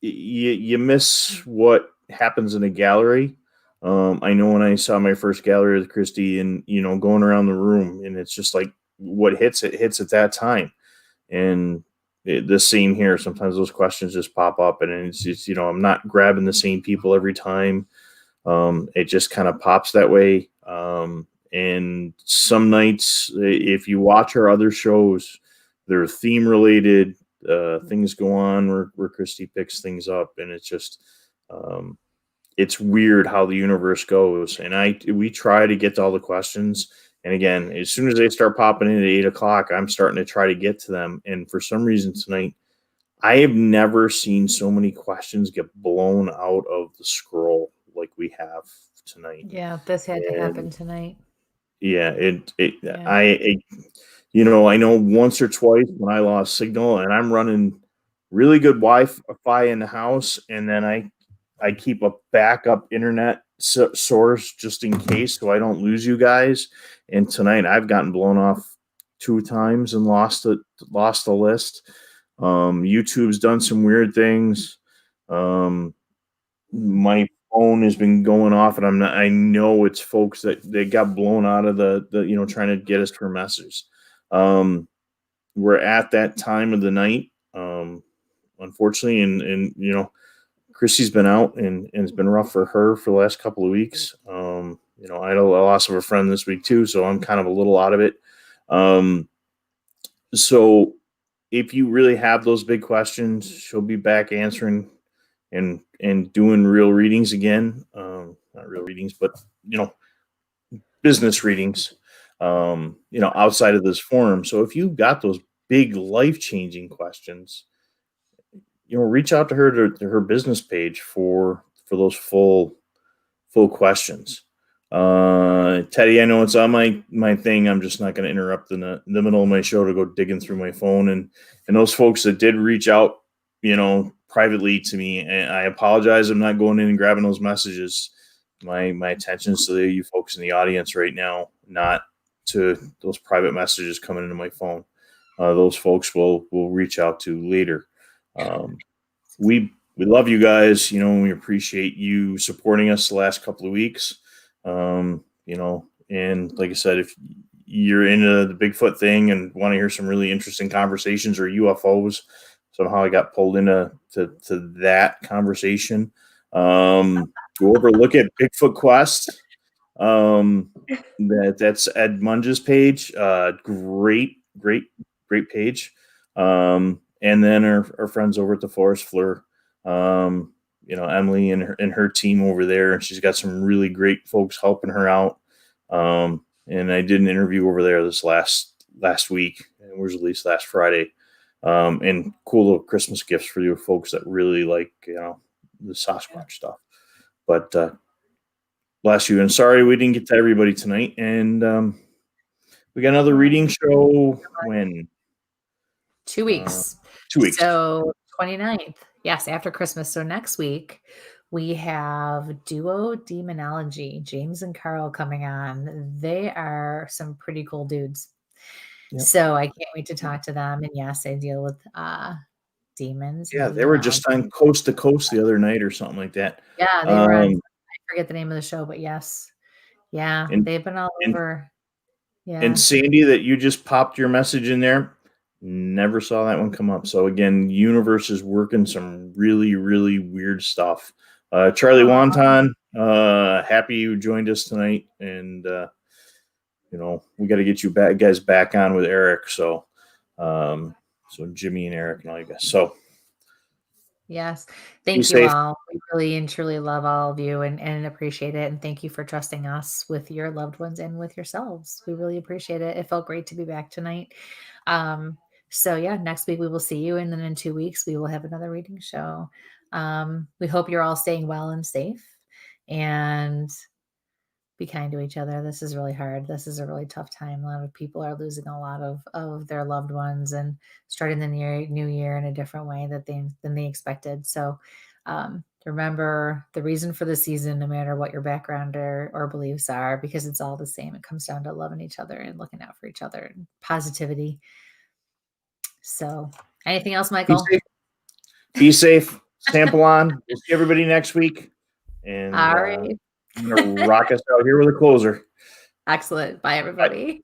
you miss what happens in a gallery. I know when I saw my first gallery with Kristie, and going around the room, and it's just like what hits at that time, and the same here. Sometimes those questions just pop up, and it's I'm not grabbing the same people every time. It just kind of pops that way. And some nights, if you watch our other shows, they're theme related. Things go on where Kristie picks things up, and it's just it's weird how the universe goes. And we try to get to all the questions. And again, as soon as they start popping in at 8:00, I'm starting to try to get to them. And for some reason tonight, I have never seen so many questions get blown out of the scroll like we have tonight. Yeah, this had to happen tonight. Yeah, I know once or twice when I lost signal, and I'm running really good Wi-Fi in the house, and then I keep a backup internet source just in case, so I don't lose you guys. And tonight I've gotten blown off 2 times and lost the list. YouTube's done some weird things. My phone has been going off, and I know it's folks that they got blown out of the trying to get us for messages. We're at that time of the night, unfortunately, and Kristie's been out, and it's been rough for her for the last couple of weeks. I had a loss of a friend this week too, so I'm kind of a little out of it. So if you really have those big questions, she'll be back answering and doing real readings again. Not real readings, but business readings. Outside of this forum. So if you've got those big life-changing questions, reach out to her to her business page for those full questions. Teddy, I know it's on my thing. I'm just not going to interrupt in the middle of my show to go digging through my phone. And those folks that did reach out, privately to me, and I apologize. I'm not going in and grabbing those messages. My attention is to you folks in the audience right now, not to those private messages coming into my phone. Those folks will reach out to later. We love you guys, and we appreciate you supporting us the last couple of weeks. And like I said, if you're into the Bigfoot thing and want to hear some really interesting conversations or UFOs, somehow I got pulled into that conversation. Go over, look at Bigfoot Quest. That's Ed Munge's page. Great page. And then our friends over at the Forest Fleur, Emily and her team over there, and she's got some really great folks helping her out. And I did an interview over there this last week, and it was released last Friday. And cool little Christmas gifts for you folks that really like, the Sasquatch stuff. But bless you. And sorry we didn't get to everybody tonight. And we got another reading show when? 2 weeks. 2 weeks. So 29th. Yes, after Christmas. So next week we have Duo Demonology, James and Carl coming on. They are some pretty cool dudes. Yep. So I can't wait to talk to them. And yes, I deal with demons. Yeah, they were just on Coast to Coast the other night or something like that. Yeah, they were on, I forget the name of the show, but yes. Yeah, they've been all over. Yeah. And Sandy, that you just popped your message in there, never saw that one come up. So again, universe is working some really, really weird stuff. Charlie Wonton, happy you joined us tonight. And we got to get you guys back on with Eric. So Jimmy and Eric and all you guys. So yes, thank you all. We really and truly love all of you and appreciate it. And thank you for trusting us with your loved ones and with yourselves. We really appreciate it. It felt great to be back tonight. So yeah, next week we will see you, and then in 2 weeks we will have another reading show. We hope you're all staying well and safe, and be kind to each other. This is really hard. This is a really tough time. A lot of people are losing a lot of their loved ones and starting the new year in a different way than they expected. So remember the reason for the season, no matter what your background or beliefs are, because it's all the same. It comes down to loving each other and looking out for each other and positivity. So anything else, Michael? Be safe. Sample on. We'll see everybody next week. And all right. I'm going to rock us out here with a closer. Excellent. Bye, everybody. Bye.